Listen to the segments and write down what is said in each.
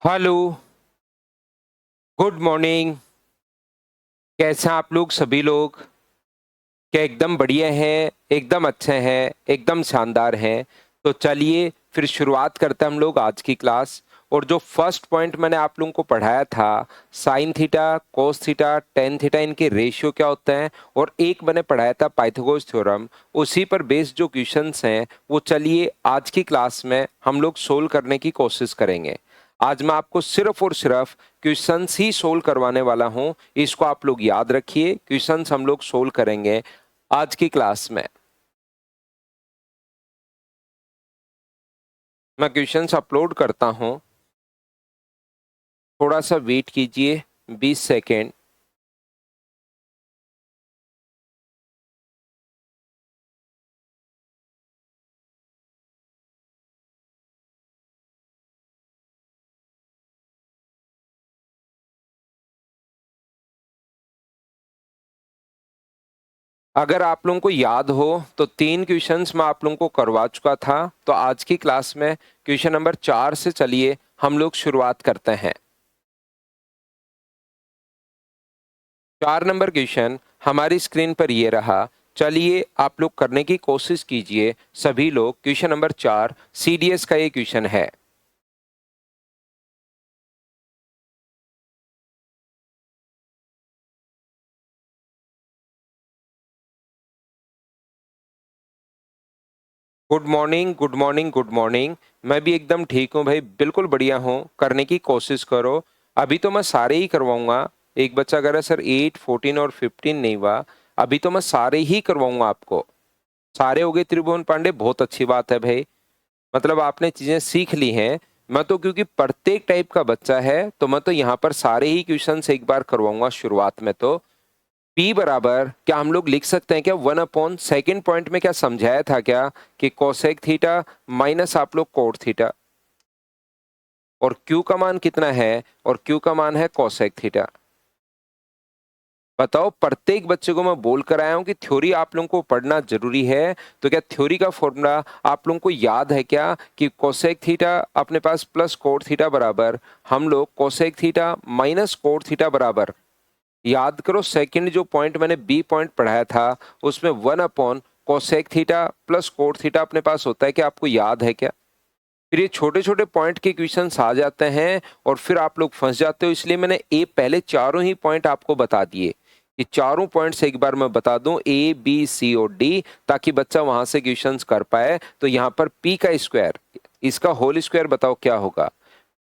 Hello, good morning. कैसे हैं आप लोग सभी लोग? क्या एकदम बढ़िया हैं, एकदम अच्छे हैं, एकदम शानदार हैं? तो चलिए फिर शुरुआत करते हैं हम लोग आज की क्लास। और जो फर्स्ट पॉइंट मैंने आप लोगों को पढ़ाया था, sine theta, cos theta, tan theta, इनके रेशियो क्या होते हैं, और एक मैंने पढ़ाया था पाइथागोरस थ्योरम, उसी पर बेस्ड जो क्वेश्चंस हैं वो चलिए आज की क्लास में हम लोग सोल्व करने की कोशिश करेंगे। आज मैं आपको सिर्फ और सिर्फ क्वेश्चंस ही सोल्व करवाने वाला हूं, इसको आप लोग याद रखिए। क्वेश्चंस हम लोग सोल्व करेंगे आज की क्लास में। मैं क्वेश्चंस अपलोड करता हूं, थोड़ा सा वेट कीजिए 20 सेकेंड। अगर आप लोगों को याद हो तो 3 क्वेश्चंस मैं आप लोगों को करवा चुका था, तो आज की क्लास में क्वेश्चन नंबर 4 से चलिए हम लोग शुरुआत करते हैं। 4 नंबर क्वेश्चन हमारी स्क्रीन पर ये रहा। चलिए आप लोग करने की कोशिश कीजिए सभी लोग। क्वेश्चन नंबर 4 सीडीएस का ये क्वेश्चन है। Good morning, good morning, good morning. मैं भी एकदम ठीक हूँ भाई, बिल्कुल बढ़िया हूँ। करने की कोशिश करो। अभी तो मैं सारे ही करवाऊंगा। एक बच्चा कह रहा है सर 8, 14 और 15 नहीं हुआ। अभी तो मैं सारे ही करवाऊंगा आपको। सारे हो गए त्रिभुवन पांडे, बहुत अच्छी बात है भाई। मतलब आपने चीजें सीख ली हैं। मैं तो क्योंकि प्रत्येक टाइप का बच्चा है तो मैं तो यहाँ पर सारे ही क्वेश्चन एक बार करवाऊंगा शुरुआत में। तो P बराबर क्या हम लोग लिख सकते हैं क्या 1 अपॉन सेकेंड पॉइंट में क्या समझाया था क्या कि कोसेक थीटा माइनस आप लोग कोट थीटा, और Q का मान कितना है, और Q का मान है कोसेक थीटा। बताओ, प्रत्येक बच्चे को मैं बोल कर आया हूं कि थ्योरी आप लोगों को पढ़ना जरूरी है। तो क्या थ्योरी का फॉर्मूला आप लोगों को याद है क्या कि कोसेक थीटा अपने पास प्लस कोट थीटा बराबर हम लोग cosec theta minus cot theta बराबर, याद करो सेकंड जो पॉइंट मैंने बी पॉइंट पढ़ाया था उसमें 1 upon cosec theta plus cot theta अपने पास होता है। क्या आपको याद है क्या? फिर ये छोटे छोटे पॉइंट के क्वेश्चंस आ जाते हैं और फिर आप लोग फंस जाते हो, इसलिए मैंने ए पहले चारों ही पॉइंट आपको बता दिए कि चारों पॉइंट्स एक बार मैं बता दूं, ए बी सी और डी, ताकि बच्चा वहां से क्वेश्चंस कर पाए। तो यहाँ पर पी का स्क्वायर, इसका होल स्क्वायर बताओ क्या होगा?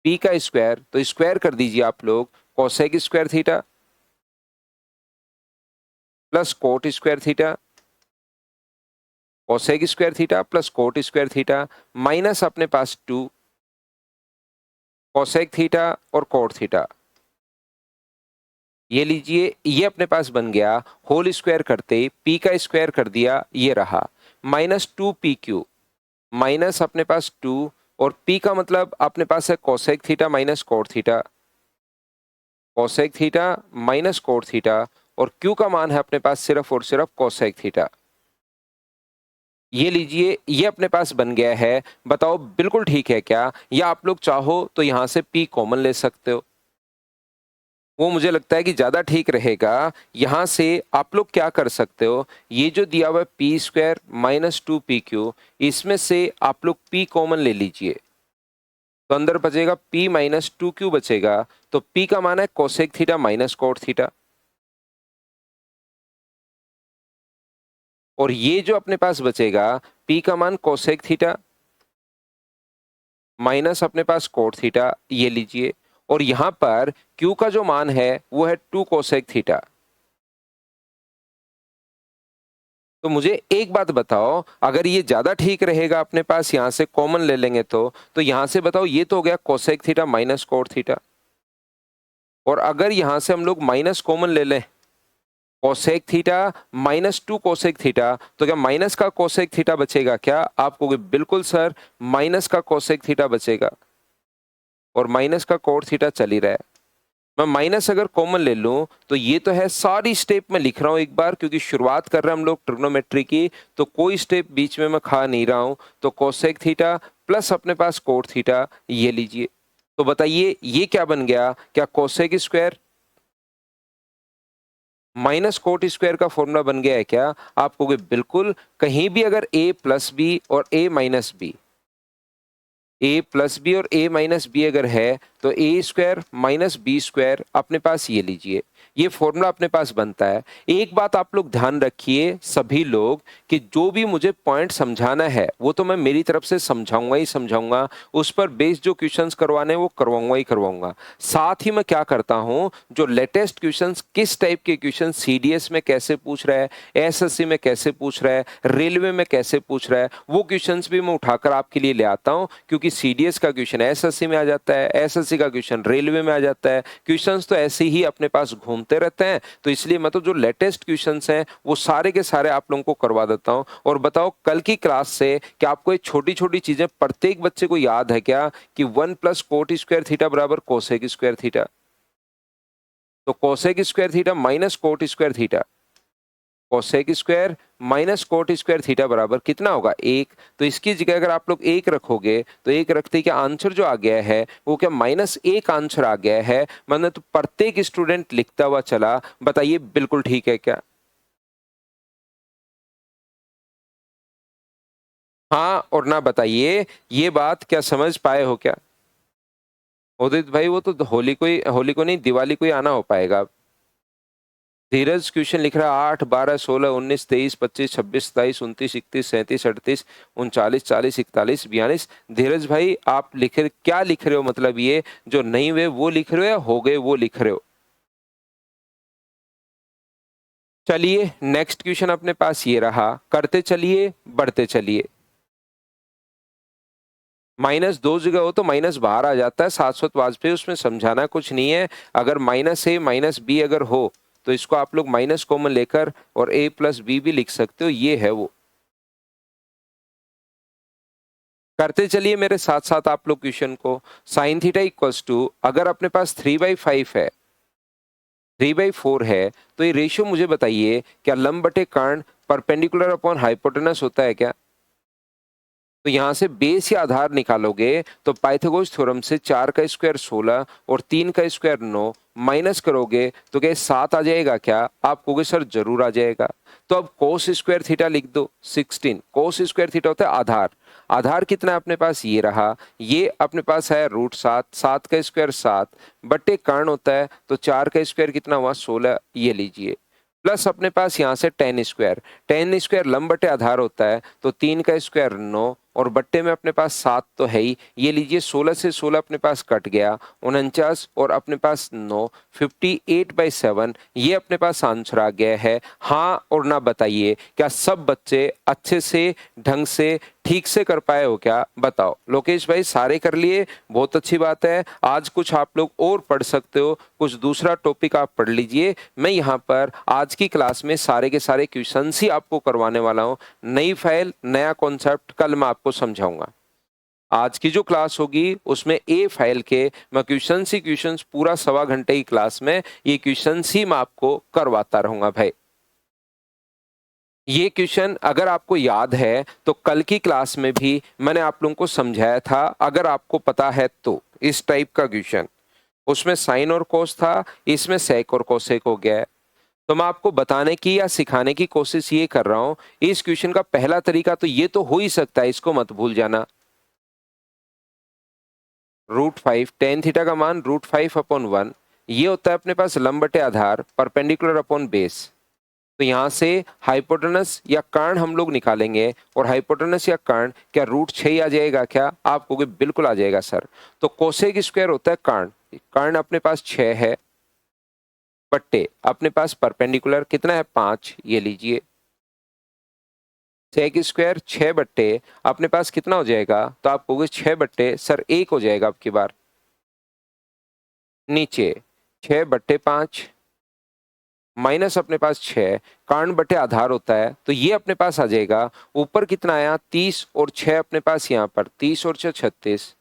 पी का स्क्वायर, तो स्क्वायर कर दीजिए आप लोग cosec square theta plus coat square theta, cosec square theta plus coat square theta, minus अपने पास 2 कोसेक थीटा और कोट थीटा। ये लीजिए, ये अपने पास बन गया। होल स्क्वायर करते पी का स्क्वायर कर दिया, ये रहा -2 PQ, माइनस अपने पास 2, और पी का मतलब अपने पास है cosec theta minus cot theta, cosec theta minus cot theta, और क्यू का मान है अपने पास सिर्फ और सिर्फ कोसेक थीटा। ये लीजिए, ये अपने पास बन गया है। बताओ बिल्कुल ठीक है क्या? या आप लोग चाहो तो यहां से पी कॉमन ले सकते हो, वो मुझे लगता है कि ज्यादा ठीक रहेगा। यहां से आप लोग क्या कर सकते हो, ये जो दिया हुआ है पी स्क्वायर -2 PQ, इसमें से आप लोग पी कॉमन ले लीजिए, तो अंदर बचेगा p -2Q बचेगा। तो p का मान है cosec theta minus cot theta, और ये जो अपने पास बचेगा p का मान कोसेक थीटा माइनस अपने पास कोट थीटा, ये लीजिए। और यहां पर q का जो मान है वो है 2 कोसेक थीटा। तो मुझे एक बात बताओ, अगर ये ज्यादा ठीक रहेगा अपने पास यहां से कॉमन ले लेंगे तो यहां से बताओ, ये तो हो गया cosec theta minus cot theta, और अगर यहां से हम लोग माइनस कॉमन ले लें कोसेक थीटा -2 कोसेक थीटा, तो क्या माइनस का कोसेक थीटा बचेगा क्या? आप कहोगे बिल्कुल सर, माइनस का कोसेक थीटा बचेगा, और माइनस का कोट थीटा चल ही रहा है। मैं माइनस अगर कॉमन ले लूं तो ये तो है, सारी स्टेप में लिख रहा हूं एक बार क्योंकि शुरुआत कर रहे हैं हम लोग ट्रिग्नोमेट्री की, तो कोई स्टेप बीच में मैं खा नहीं रहा हूं। तो कोसेक थीटा प्लस अपने पास कोट थीटा, ये लीजिए। तो बताइए ये क्या बन गया, क्या cosec square minus cot square का फॉर्मूला बन गया है क्या? आप कहोगे बिल्कुल, कहीं भी अगर a प्लस बी और a minus B, A plus B और ए माइनस बी अगर है तो A square minus B square अपने पास ये लीजिए, ये फॉर्मूला अपने पास बनता है। एक बात आप लोग ध्यान रखिए सभी लोग कि जो भी मुझे पॉइंट समझाना है वो तो मैं मेरी तरफ से समझाऊंगा ही समझाऊंगा, उस पर बेस्ड जो क्वेश्चंस करवाने वो करवाऊंगा ही करवाऊंगा। साथ ही मैं क्या करता हूं, जो लेटेस्ट क्वेश्चंस किस टाइप के क्वेश्चन सीडीएस में कैसे पूछ रहा है, एसएससी में कैसे पूछ रहा है, रेलवे में कैसे पूछ रहा है, वो क्वेश्चंस भी मैं उठाकर आपके लिए ले आता हूं। क्योंकि सीडीएस का क्वेश्चन एसएससी में आ जाता है, एसएससी का क्वेश्चन रेलवे में आ जाता है, क्वेश्चंस तो ऐसे ही अपने पास घूमते रहते हैं। तो इसलिए मैं तो जो लेटेस्ट क्वेश्चंस हैं वो सारे के सारे आप लोगों को करवा देता हूं। और बताओ कल की क्लास से क्या आपको ये छोटी छोटी चीजें प्रत्येक बच्चे को याद है क्या कि 1 प्लस कोट स्क्वायर थीटा बराबर कोसेक स्क्वायर थीटा, तो cosec square theta minus cot square theta, cosec square minus cot square theta बराबर कितना होगा, 1। तो इसकी जगह अगर आप लोग 1 रखोगे तो 1 रखते क्या आंसर जो आ गया है वो क्या -1 आंसर आ गया है। मतलब तो प्रत्येक स्टूडेंट लिखता हुआ चला, बताइए बिल्कुल ठीक है क्या? हाँ और ना बताइए, ये बात क्या समझ पाए हो क्या? उदित भाई वो तो होली को नहीं दिवाली को ही आना हो पाएगा। धीरज क्वेश्चन लिख रहा है 8, 12, 16, 19, 23, 25, 26, 27, 29, 31, 37, 38, 39, 40, 41, 42। धीरज भाई आप क्या लिख रहे हो, मतलब ये जो नहीं हुए वो लिख रहे हो या हो गए वो लिख रहे हो? चलिए नेक्स्ट क्वेश्चन अपने पास ये रहा, करते चलिए बढ़ते चलिए। -2 जगह हो तो माइनस बाहर आ जाता है, शाश्वत वाजपेयी उसमें समझाना कुछ नहीं है। अगर -a -b अगर हो तो इसको आप लोग माइनस कॉमन लेकर और a प्लस बी भी लिख सकते हो, ये है वो। करते चलिए मेरे साथ साथ आप लोग क्वेश्चन को। साइन थीटा इक्वल्स टू, अगर अपने पास 3/5 है, 3/4 है, तो ये रेशियो मुझे बताइए क्या लंब बटे कर्ण परपेंडिकुलर अपॉन हाइपोटेनस होता है क्या? तो यहां से बेस या आधार निकालोगे तो पाइथागोरस थ्योरम से 4 का स्क्वायर 16 और 3 का स्क्वायर 9 माइनस करोगे तो क्या 7 आ जाएगा क्या? आप कहोगे सर जरूर आ जाएगा। तो अब कोस स्क्वायर थीटा लिख दो 16। कोस स्क्वायर थीटा होता है आधार, आधार कितना है अपने पास ये रहा, ये अपने पास है √7, 7 का स्क्वायर 7 बट्टे कर्ण होता है तो 4 का स्क्वायर कितना हुआ 16, ये लीजिए। प्लस अपने पास यहाँ से टेन स्क्वायर लंब बटे आधार होता है तो 3 का स्क्वायर 9 और बट्टे में अपने पास 7 तो है ही, ये लीजिए 16 से 16 अपने पास कट गया 49 और अपने पास 9, 58/7 ये अपने पास आंसर आ गया है। हाँ और ना बताइए क्या सब बच्चे अच्छे से ढंग से ठीक से कर पाए हो क्या? बताओ लोकेश भाई सारे कर लिए, बहुत अच्छी बात है। आज कुछ आप लोग और पढ़ सकते हो, कुछ दूसरा टॉपिक आप पढ़ लीजिए। मैं यहाँ पर आज की क्लास में सारे के सारे क्वेश्चंस ही आपको करवाने वाला हूँ। नई फाइल नया कॉन्सेप्ट कल मैं आपको समझाऊंगा। आज की जो क्लास होगी उसमें ए फाइल के मैं क्वेश्चंस ही क्वेश्चंस पूरा 1.25 घंटे की क्लास में ये क्वेश्चंस ही मैं आपको करवाता रहूंगा भाई। ये क्वेश्चन अगर आपको याद है तो कल की क्लास में भी मैंने आप लोगों को समझाया था, अगर आपको पता है तो। इस टाइप का क्वेश्चन, उसमें साइन और कोस था, इसमें सेक और कोसेक हो गया है। तो मैं आपको बताने की या सिखाने की कोशिश ये कर रहा हूं, इस क्वेश्चन का पहला तरीका तो ये तो हो ही सकता है, इसको मत भूल जाना। √5 टेन थीटा का मान √5/1 ये होता है अपने पास लंब बटे आधार परपेंडिकुलर अपॉन बेस। तो यहां से हाइपोटेनस या कर्ण हम लोग निकालेंगे और हाइपोटेनस या कर्ण क्या √6 आ जाएगा क्या? आप कहोगे बिल्कुल आ जाएगा सर। तो कोसेक स्क्वायर होता है कर्ण, कर्ण अपने पास 6 है बट्टे अपने पास परपेंडिकुलर कितना है 5, ये लीजिए। सेक स्क्वायर 6 बट्टे अपने पास कितना हो जाएगा? तो आप कहोगे 6 बट्टे सर 1 हो जाएगा अब की बार। नीचे 6/5 माइनस अपने पास 6 कर्ण बटे आधार होता है तो ये अपने पास आ जाएगा। ऊपर कितना आया 30 और 6 अपने पास यहाँ पर 30 और 6 36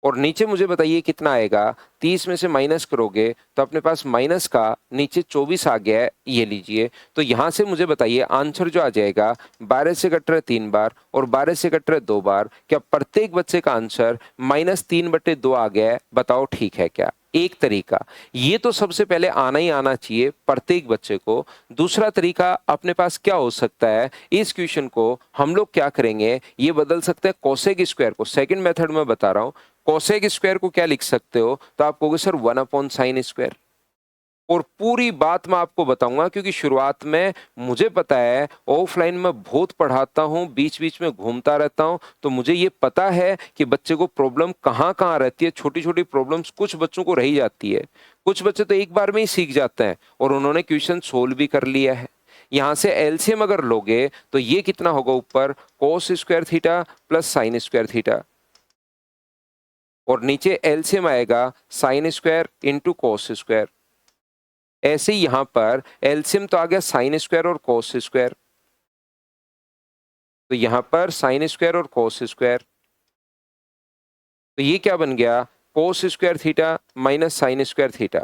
और नीचे मुझे बताइए कितना आएगा। 30 में से माइनस करोगे तो अपने पास माइनस का नीचे 24 आ गया है, ये लीजिए। तो यहाँ से मुझे बताइए आंसर जो आ जाएगा 12 से कट रहे 3 बार और 12 से कट रहे 2 बार, क्या प्रत्येक बच्चे का आंसर -3/2 आ गया है? बताओ ठीक है क्या? एक तरीका ये तो सबसे पहले आना ही आना चाहिए प्रत्येक बच्चे को। दूसरा तरीका अपने पास क्या हो सकता है, इस क्वेश्चन को हम लोग क्या करेंगे, ये बदल सकते हैं कोसेक स्क्वायर को। सेकंड मेथड में बता रहा हूं, कोसेक स्क्वायर को क्या लिख सकते हो, तो आप कहोगे सर 1/sin स्क्वायर। और पूरी बात मैं आपको बताऊंगा क्योंकि शुरुआत में मुझे पता है ऑफलाइन में बहुत पढ़ाता हूं, बीच बीच में घूमता रहता हूं, तो मुझे ये पता है कि बच्चे को प्रॉब्लम कहाँ कहाँ रहती है। छोटी छोटी प्रॉब्लम्स कुछ बच्चों को रही जाती है, कुछ बच्चे तो एक बार में ही सीख जाते हैं और उन्होंने क्वेश्चन सोल्व भी कर लिया है। यहां से एलसीएम अगर लोगे तो ये कितना होगा, ऊपर कोस square theta plus sine square theta, और नीचे एलसीएम आएगा sine square into cos square. ऐसे ही यहां पर एलसीएम तो आ गया साइन स्क्वायर और कोस स्क्वायर, तो यहां पर साइन स्क्वायर और कोस स्क्वायर, तो ये क्या बन गया, कोस square theta minus sign square theta.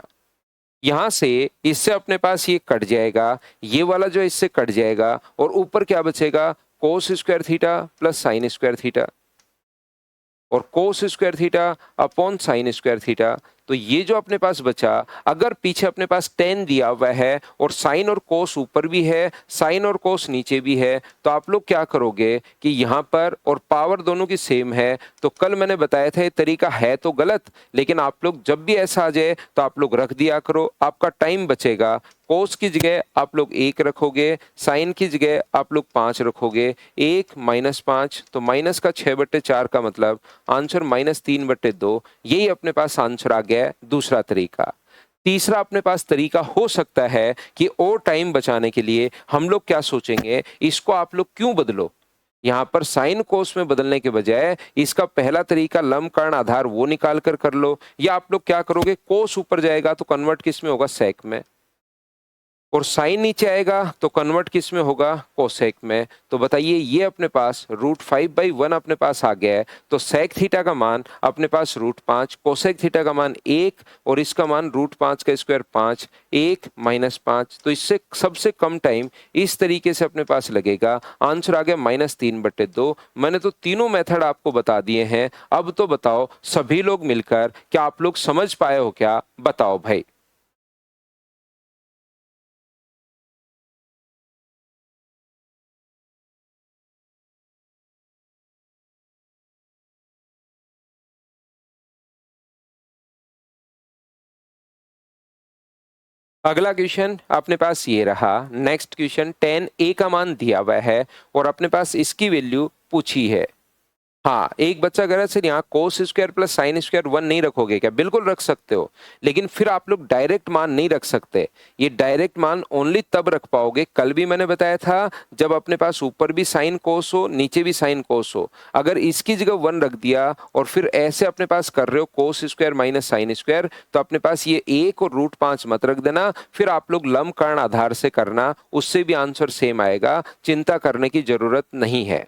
यहां से इससे अपने पास ये कट जाएगा, ये वाला जो इससे कट जाएगा, और ऊपर क्या बचेगा, cos square theta plus sine square theta, और cos square theta upon sine square theta. तो ये जो अपने पास बचा, अगर पीछे अपने पास टेन दिया हुआ है और साइन और कोस ऊपर भी है, साइन और कोस नीचे भी है, तो आप लोग क्या करोगे कि यहाँ पर, और पावर दोनों की सेम है, तो कल मैंने बताया था ये तरीका है तो गलत, लेकिन आप लोग जब भी ऐसा आ जाए तो आप लोग रख दिया करो, आपका टाइम बचेगा। कोस की जगह आप लोग 1 रखोगे, साइन की जगह आप लोग 5 रखोगे, 1 -5, तो माइनस का 6/4 का मतलब आंसर -3/2। यही अपने पास आंसर आ गया है, दूसरा तरीका। तीसरा अपने पास तरीका हो सकता है कि और टाइम बचाने के लिए हम लोग क्या सोचेंगे, इसको आप लोग क्यों बदलो, यहां पर साइन कोस में बदलने के बजाय इसका पहला तरीका लंब कर्ण आधार वो निकाल कर लो, या आप लोग क्या करोगे, कोस ऊपर जाएगा तो कन्वर्ट किस में होगा, सेक में, और साइन नीचे आएगा तो कन्वर्ट किस में होगा, कोसेक में। तो बताइए ये अपने पास √5/1 अपने पास आ गया है, तो सेक थीटा का मान अपने पास √5, कोसेक थीटा का मान 1, और इसका मान √5 का स्क्वायर 5, 1 -5, तो इससे सबसे कम टाइम इस तरीके से अपने पास लगेगा। आंसर आ गया -3/2। मैंने तो तीनों मेथड आपको बता दिए हैं। अब तो बताओ सभी लोग मिलकर, क्या आप लोग समझ पाए हो क्या, बताओ भाई। अगला क्वेश्चन अपने पास ये रहा। नेक्स्ट क्वेश्चन 10a का मान दिया हुआ है और अपने पास इसकी वैल्यू पूछी है। हाँ, एक बच्चा गलत से यहाँ cos square plus sine square 1 नहीं रखोगे क्या, बिल्कुल रख सकते हो, लेकिन फिर आप लोग डायरेक्ट मान नहीं रख सकते। ये डायरेक्ट मान ओनली तब रख पाओगे, कल भी मैंने बताया था, जब अपने पास ऊपर भी साइन कोस हो नीचे भी साइन कोस हो। अगर इसकी जगह 1 रख दिया और फिर ऐसे अपने पास कर रहे हो cos square minus sine square, तो अपने पास ये 1 और √5 मत रख देना, फिर आप लोग लंब कर्ण आधार से करना, उससे भी आंसर सेम आएगा, चिंता करने की जरूरत नहीं है।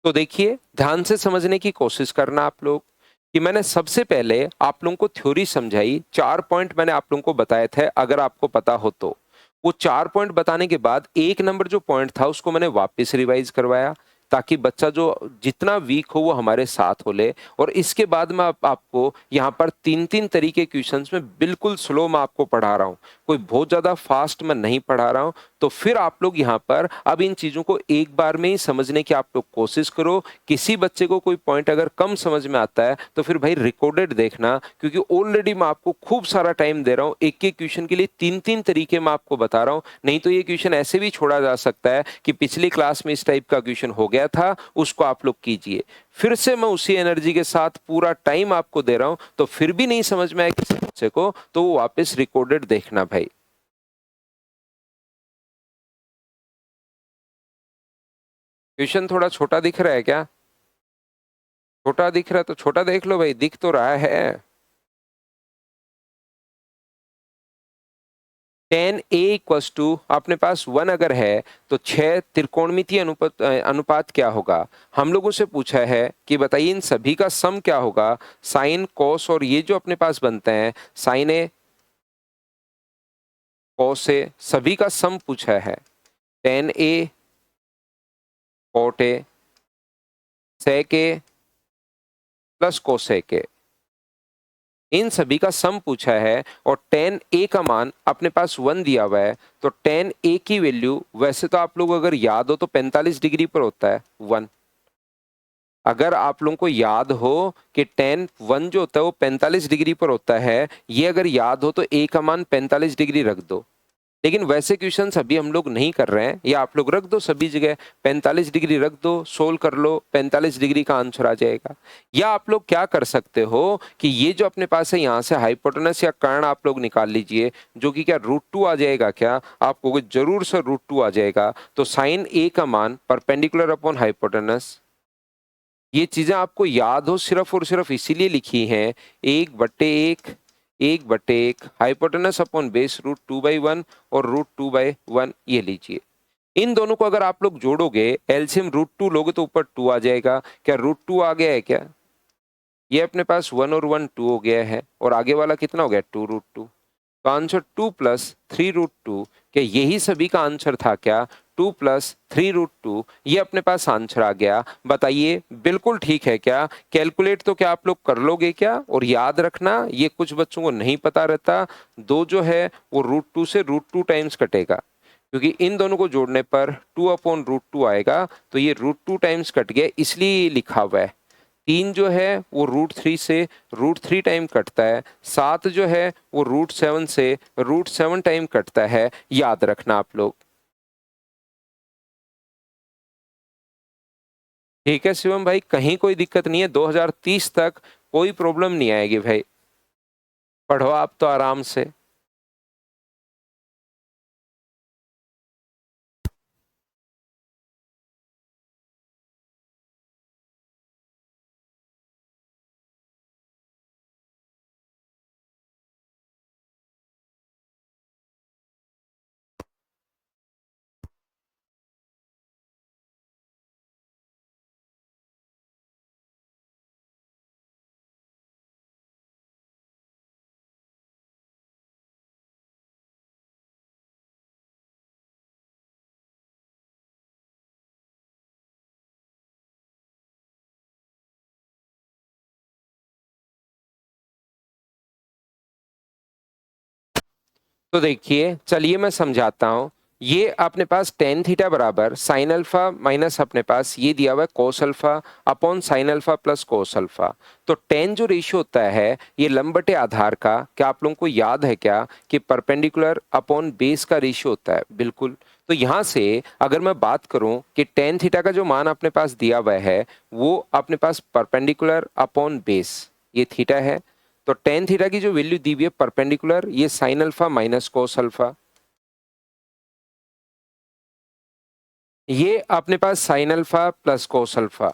तो देखिए ध्यान से समझने की कोशिश करना आप लोग, कि मैंने सबसे पहले आप लोगों को थ्योरी समझाई, 4 पॉइंट मैंने आप लोगों को बताए थे, अगर आपको पता हो तो। वो 4 पॉइंट बताने के बाद 1 नंबर जो पॉइंट था उसको मैंने वापस रिवाइज करवाया, ताकि बच्चा जो जितना वीक हो वो हमारे साथ हो ले। और इसके बाद मैं आपको यहाँ पर 3-3 तरीके क्वेश्चंस में बिल्कुल स्लो मैं आपको पढ़ा रहा हूँ, कोई बहुत ज्यादा फास्ट मैं नहीं पढ़ा रहा हूँ। तो फिर आप लोग यहाँ पर अब इन चीजों को एक बार में ही समझने की आप लोग कोशिश करो। किसी बच्चे को कोई पॉइंट अगर कम समझ में आता है तो फिर भाई रिकॉर्डेड देखना, क्योंकि ऑलरेडी मैं आपको खूब सारा टाइम दे रहा हूँ, एक एक क्वेश्चन के लिए 3-3 तरीके मैं आपको बता रहा हूँ। नहीं तो ये क्वेश्चन ऐसे भी छोड़ा जा सकता है कि पिछली क्लास में इस टाइप का क्वेश्चन हो गया था, उसको आप लोग कीजिए। फिर से मैं उसी एनर्जी के साथ पूरा टाइम आपको दे रहा हूं, तो फिर भी नहीं समझ में आया किसी बच्चे को, तो वो वापस रिकॉर्डेड देखना भाई। क्वेश्चन थोड़ा छोटा दिख रहा है क्या, छोटा दिख रहा है तो छोटा देख लो भाई, दिख तो रहा है। tan A इक्वल्स टू अपने पास 1 अगर है तो 6 त्रिकोणमितीय अनुपात क्या होगा। हम लोगों से पूछा है कि बताइए इन सभी का सम क्या होगा, साइन कॉस और ये जो अपने पास बनते हैं साइन ए कॉस ए, सभी का सम पूछा है। tan A cot A sec A plus cosec A, इन सभी का सम पूछा है और tan A का मान अपने पास 1 दिया हुआ है। तो tan A की वैल्यू वैसे तो आप लोग अगर याद हो तो 45 डिग्री पर होता है 1। अगर आप लोगों को याद हो कि tan 1 जो होता है वो 45 डिग्री पर होता है, ये अगर याद हो तो A का मान 45 डिग्री रख दो। लेकिन वैसे क्वेश्चन अभी हम लोग नहीं कर रहे हैं, या आप लोग रख दो सभी जगह 45 डिग्री रख दो, सोल्व कर लो, 45 डिग्री का आंसर आ जाएगा। या आप लोग क्या कर सकते हो कि ये जो अपने पास है यहाँ से हाइपोटेनस या कर्ण आप लोग निकाल लीजिए, जो कि क्या √2 आ जाएगा, क्या आपको जरूर से √2 आ जाएगा। तो साइन ए का मान परपेंडिकुलर अपॉन हाइपोटेनस, ये चीजें आपको याद हो सिर्फ और सिर्फ इसीलिए लिखी हैं, 1/1 1/1 हाइपोटेनस अपॉन बेस √2/1 और √2/1 ये लीजिए। इन दोनों को अगर आप लोग जोड़ोगे, एलसीएम √2 लोगे तो ऊपर 2 आ जाएगा। क्या √2 आ गया है क्या? ये अपने पास 1 और 1 2 हो गया है और आगे वाला कितना हो गया 2√2। तो आंसर 2 + 3√2, क्या यही सभी का आंसर था क्या? 2 + 3√2, ये अपने पास आंसर आ गया। बताइए बिल्कुल ठीक है क्या? कैलकुलेट तो क्या आप लोग कर लोगे क्या? और याद रखना ये कुछ बच्चों को नहीं पता रहता, 2 जो है वो √2 से √2 टाइम्स कटेगा, क्योंकि इन दोनों को जोड़ने पर 2/√2 आएगा। तो ये √2 टाइम्स कट गया, इसलिए ये लिखा हुआ है। 3 जो है वो √3 से √3 टाइम कटता है। 7 जो है वो √7 से √7 टाइम कटता है, याद रखना आप लोग। ठीक है शिवम भाई, कहीं कोई दिक्कत नहीं है, 2030 तक कोई प्रॉब्लम नहीं आएगी भाई, पढ़ो आप तो आराम से। तो देखिए चलिए मैं समझाता हूं। ये अपने पास tan थीटा बराबर साइन अल्फा माइनस अपने पास ये दिया हुआ है कोस alpha upon sine alpha plus cos alpha. तो tan जो रेशियो होता है ये लंब बटे आधार का, क्या आप लोगों को याद है क्या कि परपेंडिकुलर अपॉन बेस का रेशियो होता है? बिल्कुल। तो यहां से अगर मैं बात करूं कि tan थीटा का जो मान अपने पास दिया हुआ है वो अपने पास परपेंडिकुलर अपॉन बेस ये थीटा है। तो tan थीटा की जो वैल्यू दी हुई है परपेंडिकुलर ये sine alpha minus cos alpha, ये अपने पास sine alpha plus cos alpha.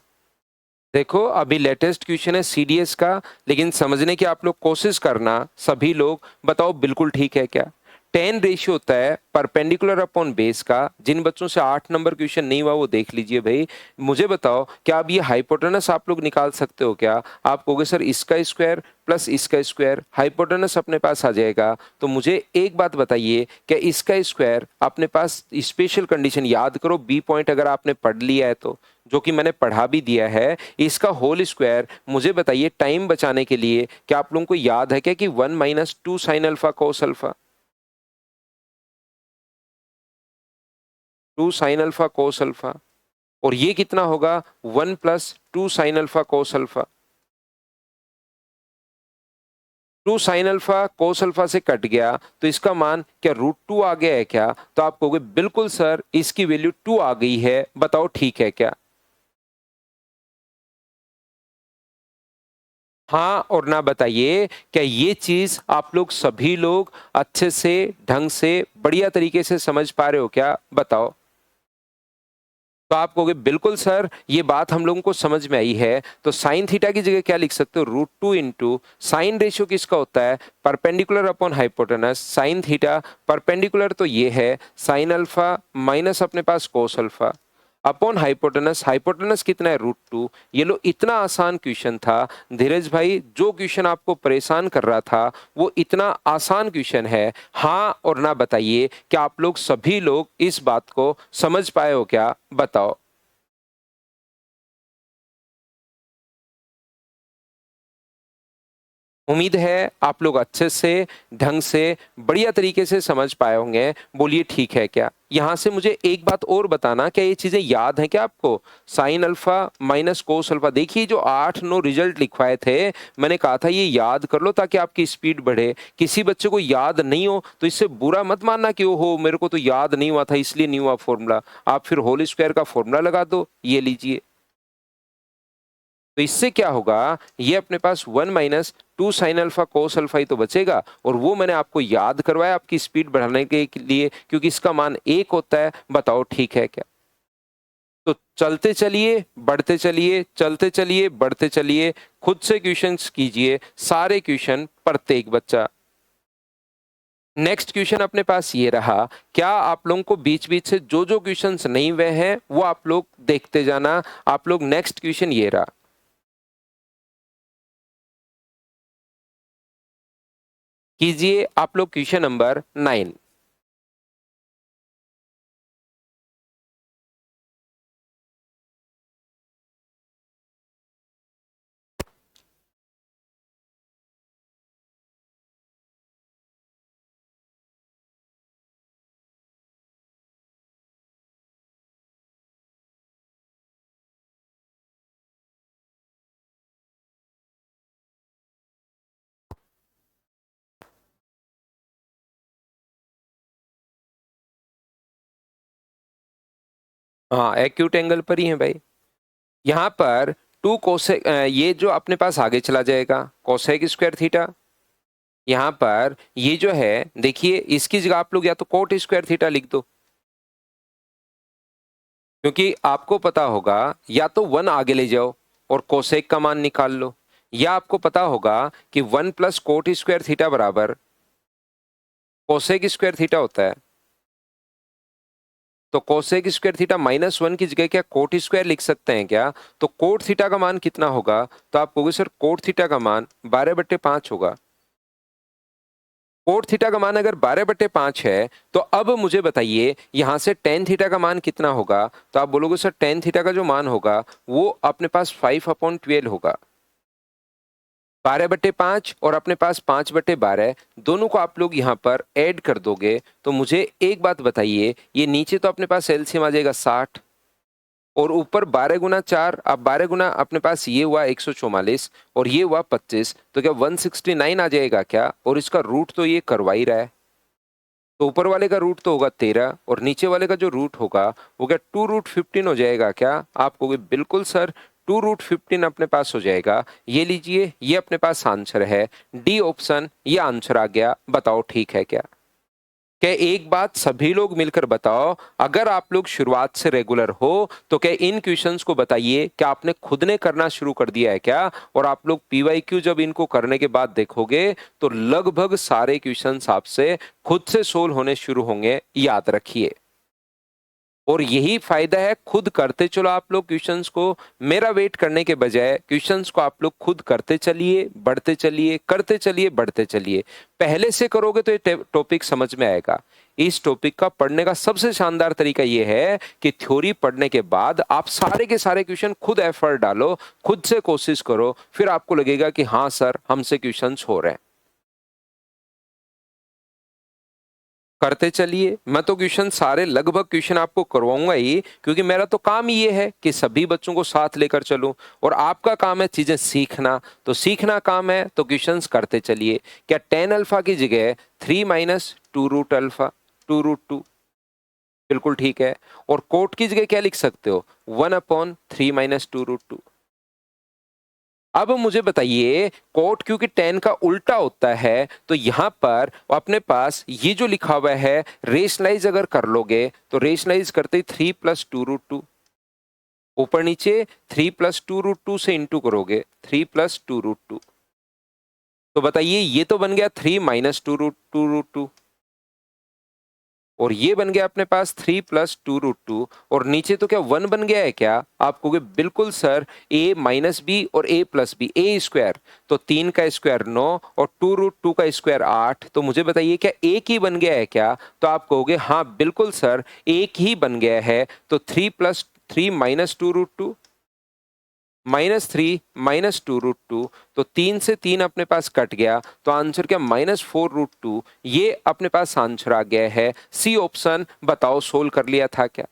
देखो अभी लेटेस्ट क्वेश्चन है सीडीएस का, लेकिन समझने की आप लोग कोशिश करना सभी लोग, बताओ बिल्कुल ठीक है क्या? tan रेशियो होता है परपेंडिकुलर अपॉन बेस का। जिन बच्चों से 8 नंबर क्वेश्चन नहीं हुआ वो देख लीजिए भाई। मुझे बताओ क्या अब ये हाइपोटेनस आप लोग निकाल सकते हो क्या? आप कहोगे सर इसका स्क्वायर प्लस इसका स्क्वायर, हाइपोटेनस अपने पास आ जाएगा। तो मुझे एक बात बताइए, क्या इसका स्क्वायर अपने पास स्पेशल कंडीशन याद करो, बी पॉइंट अगर आपने पढ़ लिया है तो, जो कि मैंने पढ़ा भी दिया है, इसका होल स्क्वायर मुझे बताइए टाइम बचाने के लिए, क्या आप लोगों को याद है क्या कि 1 - 2 sine alpha cos alpha, 2 sine alpha cos alpha, और ये कितना होगा 1 + 2 sine alpha cos alpha. 2 sine alpha cos alpha से कट गया तो इसका मान क्या √2 आ गया है क्या? तो आप कहोगे बिल्कुल सर इसकी वैल्यू 2 आ गई है, बताओ ठीक है क्या? हाँ और ना बताइए, क्या ये चीज आप लोग सभी लोग अच्छे से ढंग से बढ़िया तरीके से समझ पा रहे हो क्या? बताओ। तो आप कहोगे बिल्कुल सर ये बात हम लोगों को समझ में आई है, तो साइन थीटा की जगह क्या लिख सकते हो, √2 इंटू साइन रेशियो किसका होता है, perpendicular upon hypotenuse, sine theta perpendicular तो ये है साइन अल्फा माइनस अपने पास cos alpha upon hypotenuse, hypotenuse कितना है √2। ये लो, इतना आसान क्वेश्चन था धीरज भाई, जो क्वेश्चन आपको परेशान कर रहा था वो इतना आसान क्वेश्चन है। हाँ और ना बताइए कि आप लोग सभी लोग इस बात को समझ पाए हो क्या, बताओ। उम्मीद है आप लोग अच्छे से ढंग से बढ़िया तरीके से समझ पाए होंगे। बोलिए ठीक है क्या। यहां से मुझे एक बात और बताना, क्या ये चीजें याद हैं क्या आपको, sign alpha minus cos alpha, देखिए जो 8-9 रिजल्ट लिखवाए थे मैंने कहा था ये याद कर लो ताकि आपकी स्पीड बढ़े। किसी बच्चे को याद नहीं हो तो इससे बुरा मत मानना कि ओहो मेरे को तो याद नहीं हुआ था इसलिए नहीं हुआ फॉर्मूला। आप फिर होल स्क्वायर का फॉर्मूला लगा दो, ये लीजिए। तो इससे क्या होगा, ये अपने पास 1 minus 2 sine alpha cos alpha ही तो बचेगा, और वो मैंने आपको याद करवाया आपकी स्पीड बढ़ाने के लिए, क्योंकि इसका मान 1 होता है। बताओ ठीक है क्या। तो चलते चलिए बढ़ते चलिए, चलते चलिए बढ़ते चलिए, खुद से क्वेश्चंस कीजिए सारे क्वेश्चन प्रत्येक बच्चा। नेक्स्ट क्वेश्चन अपने पास ये रहा, क्या आप लोगों को बीच बीच से जो जो क्वेश्चंस नहीं हुए हैं वो आप लोग देखते जाना। आप लोग नेक्स्ट क्वेश्चन ये रहा, कीजिए आप लोग क्वेश्चन नंबर 9। हाँ एक्यूट एंगल पर ही है भाई। यहाँ पर टू कोसेक, ये जो अपने पास आगे चला जाएगा कोसेक स्क्वायर थीटा। यहाँ पर ये जो है देखिए इसकी जगह आप लोग या तो कोट स्क्वायर थीटा लिख दो, क्योंकि आपको पता होगा या तो 1 आगे ले जाओ और कोसेक का मान निकाल लो, या आपको पता होगा कि 1 प्लस कोट स्क्वायर थीटा बराबर कोसेक स्क्वायर थीटा होता है। तो कोसेक स्क्वायर थीटा -1 की जगह क्या कोट स्क्वायर लिख सकते हैं क्या। तो कोट थीटा का मान कितना होगा, तो आप कहोगे सर कोट थीटा का मान 12/5 होगा। कोट थीटा का मान अगर 12/5 है तो अब मुझे बताइए यहां से टेन थीटा का मान कितना होगा। तो आप बोलोगे सर टेन थीटा का जो मान होगा वो अपने पास 5/12 होगा। 12/5 और अपने पास 5/12 दोनों को आप लोग यहाँ पर ऐड कर दोगे तो मुझे एक बात बताइए, ये नीचे तो अपने पास एलसीएम आ जाएगा 60 और ऊपर 12 × 4, अब 12 अपने पास ये हुआ 144 और ये हुआ 25, तो क्या 169 आ जाएगा क्या। और इसका रूट तो ये करवा ही रहा है, तो ऊपर वाले का रूट तो होगा 13 और नीचे वाले का जो रूट होगा वो क्या 2√15 हो जाएगा क्या। आप कहोगे बिल्कुल सर 2√15 अपने पास हो जाएगा। ये लीजिए ये अपने पास आंसर है, डी ऑप्शन ये आंसर आ गया। बताओ ठीक है क्या। क्या एक बात सभी लोग मिलकर बताओ, अगर आप लोग शुरुआत से रेगुलर हो तो क्या इन क्वेश्चंस को बताइए क्या आपने खुद ने करना शुरू कर दिया है क्या। और आप लोग पीवाईक्यू जब इनको करने के बाद देखोगे तो लगभग सारे क्वेश्चंस आपसे खुद से सोल्व होने शुरू होंगे, याद रखिए। और यही फायदा है, खुद करते चलो आप लोग क्वेश्चंस को, मेरा वेट करने के बजाय क्वेश्चंस को आप लोग खुद करते चलिए बढ़ते चलिए, करते चलिए बढ़ते चलिए। पहले से करोगे तो ये टॉपिक समझ में आएगा। इस टॉपिक का पढ़ने का सबसे शानदार तरीका यह है कि थ्योरी पढ़ने के बाद आप सारे के सारे क्वेश्चन खुद एफर्ट डालो, खुद से कोशिश करो, फिर आपको लगेगा कि हाँ सर हमसे क्वेश्चंस हो रहे हैं। करते चलिए, मैं तो क्वेश्चन सारे लगभग क्वेश्चन आपको करवाऊंगा ही, क्योंकि मेरा तो काम ये है कि सभी बच्चों को साथ लेकर चलूं और आपका काम है चीजें सीखना। तो सीखना काम है तो क्वेश्चंस करते चलिए। क्या टेन अल्फा की जगह 3 माइनस 2√α 2√2, बिल्कुल ठीक है। और कोट की जगह क्या लिख सकते हो, 1/3 माइनस 2√2। अब मुझे बताइए कोट क्योंकि टेन का उल्टा होता है तो यहां पर अपने पास ये जो लिखा हुआ है रेशनलाइज अगर कर लोगे तो रेशनलाइज करते 3 + 2√2 ऊपर नीचे 3 + 2√2 से इंटू करोगे 3 + 2√2, तो बताइए ये तो बन गया 3 - 2√2 और ये बन गया अपने पास 3 + 2√2 और नीचे तो क्या 1 बन गया है क्या? आप कहोगे बिल्कुल सर, a - b और a + b a स्क्वायर, तो 3 का स्क्वायर 9 और 2√2 का स्क्वायर 8, तो मुझे बताइए क्या एक ही बन गया है क्या? तो आप कहोगे हाँ बिल्कुल सर, एक ही बन गया है, तो 3 + 3 - 2√2 -3 - 2√2, तो 3 से 3 अपने पास कट गया, तो आंसर क्या -4√2, ये अपने पास आंसर आ गया है। सी ऑप्शन, बताओ सोल्व कर लिया था क्या?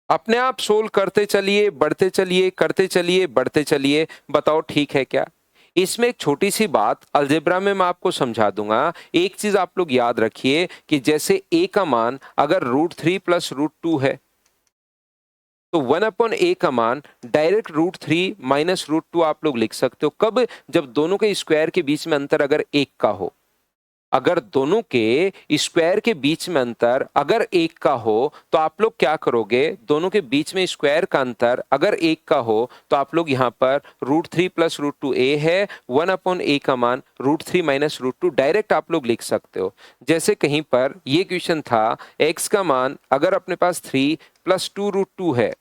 अपने आप सोल्व करते चलिए, बढ़ते चलिए, करते चलिए, बढ़ते चलिए, बताओ ठीक है क्या? इसमें एक छोटी सी बात अलजेब्रा में मैं आपको समझा दूंगा। एक चीज आप लोग याद रखिए कि जैसे a का मान अगर √3 + √2 है, तो 1/a का मान डायरेक्ट √3 - √2 आप लोग लिख सकते हो। कब? जब दोनों के स्क्वायर के बीच में अंतर अगर 1 का हो। अगर दोनों के स्क्वायर के बीच में अंतर अगर 1 का हो, तो आप लोग क्या करोगे? दोनों के बीच में स्क्वायर का अंतर अगर 1 का हो, तो आप लोग यहाँ पर √3 + √2a है, 1/a का मान √3 - √2 डायरेक्ट आप लोग लिख सकते हो। जैसे कहीं पर ये क्वेश्चन था, x का मान अगर अपने पास 3 + 2√2 है,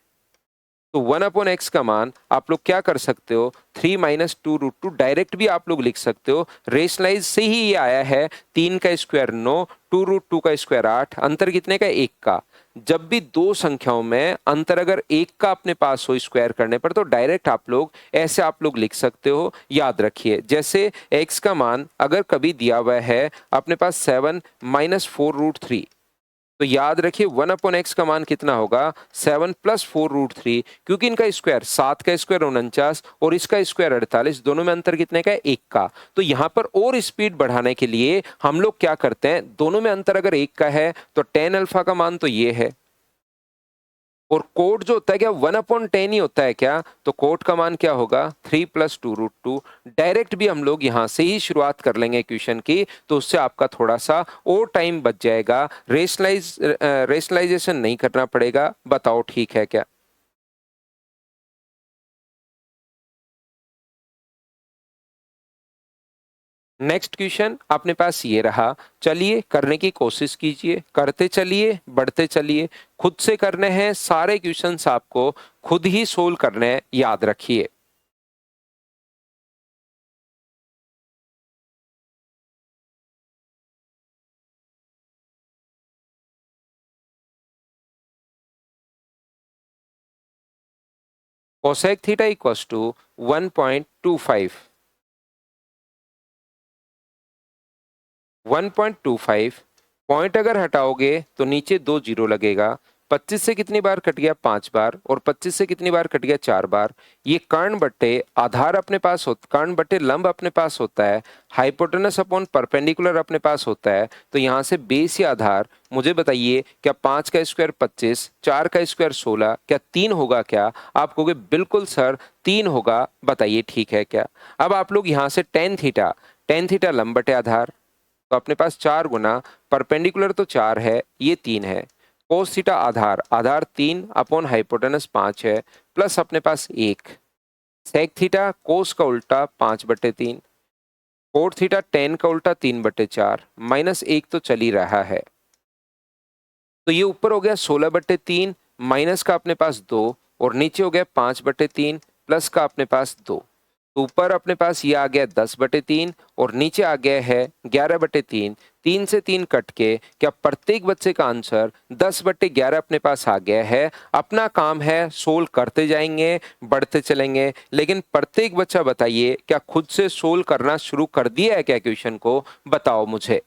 तो 1/x का मान आप लोग क्या कर सकते हो? 3 - 2√2 डायरेक्ट भी आप लोग लिख सकते हो। रेशनलाइज से ही ये आया है, 3 का स्क्वायर 9, 2√2 का स्क्वायर 8, अंतर कितने का? 1 का। जब भी दो संख्याओं में अंतर अगर 1 का अपने पास हो स्क्वायर करने पर, तो डायरेक्ट आप लोग ऐसे आप लोग लिख सकते हो। याद रखिए, जैसे x का मान अगर कभी दिया हुआ है अपने पास 7 - 4√3, तो याद रखिए 1/x का मान कितना होगा? 7 + 4√3, क्योंकि इनका स्क्वायर 7 का स्क्वायर 49 और इसका स्क्वायर 48, दोनों में अंतर कितने का है? 1 का। तो यहाँ पर और स्पीड बढ़ाने के लिए हम लोग क्या करते हैं, दोनों में अंतर अगर 1 का है तो tan अल्फा का मान तो ये है, और कोट जो होता है क्या 1/10 ही होता है क्या? तो कोट का मान क्या होगा? 3 + 2√2। डायरेक्ट भी हम लोग यहाँ से ही शुरुआत कर लेंगे क्वेश्चन की, तो उससे आपका थोड़ा सा और टाइम बच जाएगा, रेशनलाइजेशन नहीं करना पड़ेगा। बताओ ठीक है क्या? नेक्स्ट क्वेश्चन अपने पास ये रहा। चलिए करने की कोशिश कीजिए, करते चलिए, बढ़ते चलिए, खुद से करने हैं सारे क्वेश्चंस, आपको खुद ही सोल्व करने हैं, याद रखिए। cosec theta equals to 1.25, 1.25 point अगर हटाओगे तो नीचे 2 जीरो लगेगा। 25 से कितनी बार कट गया? 5 बार, और 25 से कितनी बार कट गया? 4 बार। ये कर्ण बट्टे आधार अपने पास होता, कर्ण बट्टे लंब अपने पास होता है, हाइपोटेनस अपॉन परपेंडिकुलर अपने पास होता है। तो यहाँ से बेस या आधार, मुझे बताइए क्या 5 का स्क्वायर 25, 4 का स्क्वायर 16, क्या 3 होगा क्या? आप कहोगे बिल्कुल सर 3 होगा, बताइए ठीक है क्या? अब आप लोग यहाँ से टेन थीटा लंब बटे आधार, तो अपने पास 4 गुना परपेंडिकुलर तो 4 है, ये 3 है, कोस थीटा आधार, आधार 3 अपॉन हाइपोटेनस 5 है, प्लस अपने पास 1, सेक थीटा कोस का उल्टा 5/3, कोट थीटा टेन का उल्टा 3/4, माइनस 1 तो चल ही रहा है। तो ये ऊपर हो गया 16/3, माइनस का अपने पास 2, और नीचे हो गया 5/3 प्लस का अपने पास 2। ऊपर अपने पास ये आ गया 10/3 और नीचे आ गया है 11/3। 3 से 3 कट के क्या प्रत्येक बच्चे का आंसर 10/11 अपने पास आ गया है। अपना काम है सोल्व करते जाएंगे, बढ़ते चलेंगे, लेकिन प्रत्येक बच्चा बताइए क्या खुद से सोल्व करना शुरू कर दिया है क्या क्वेश्चन को? बताओ मुझे।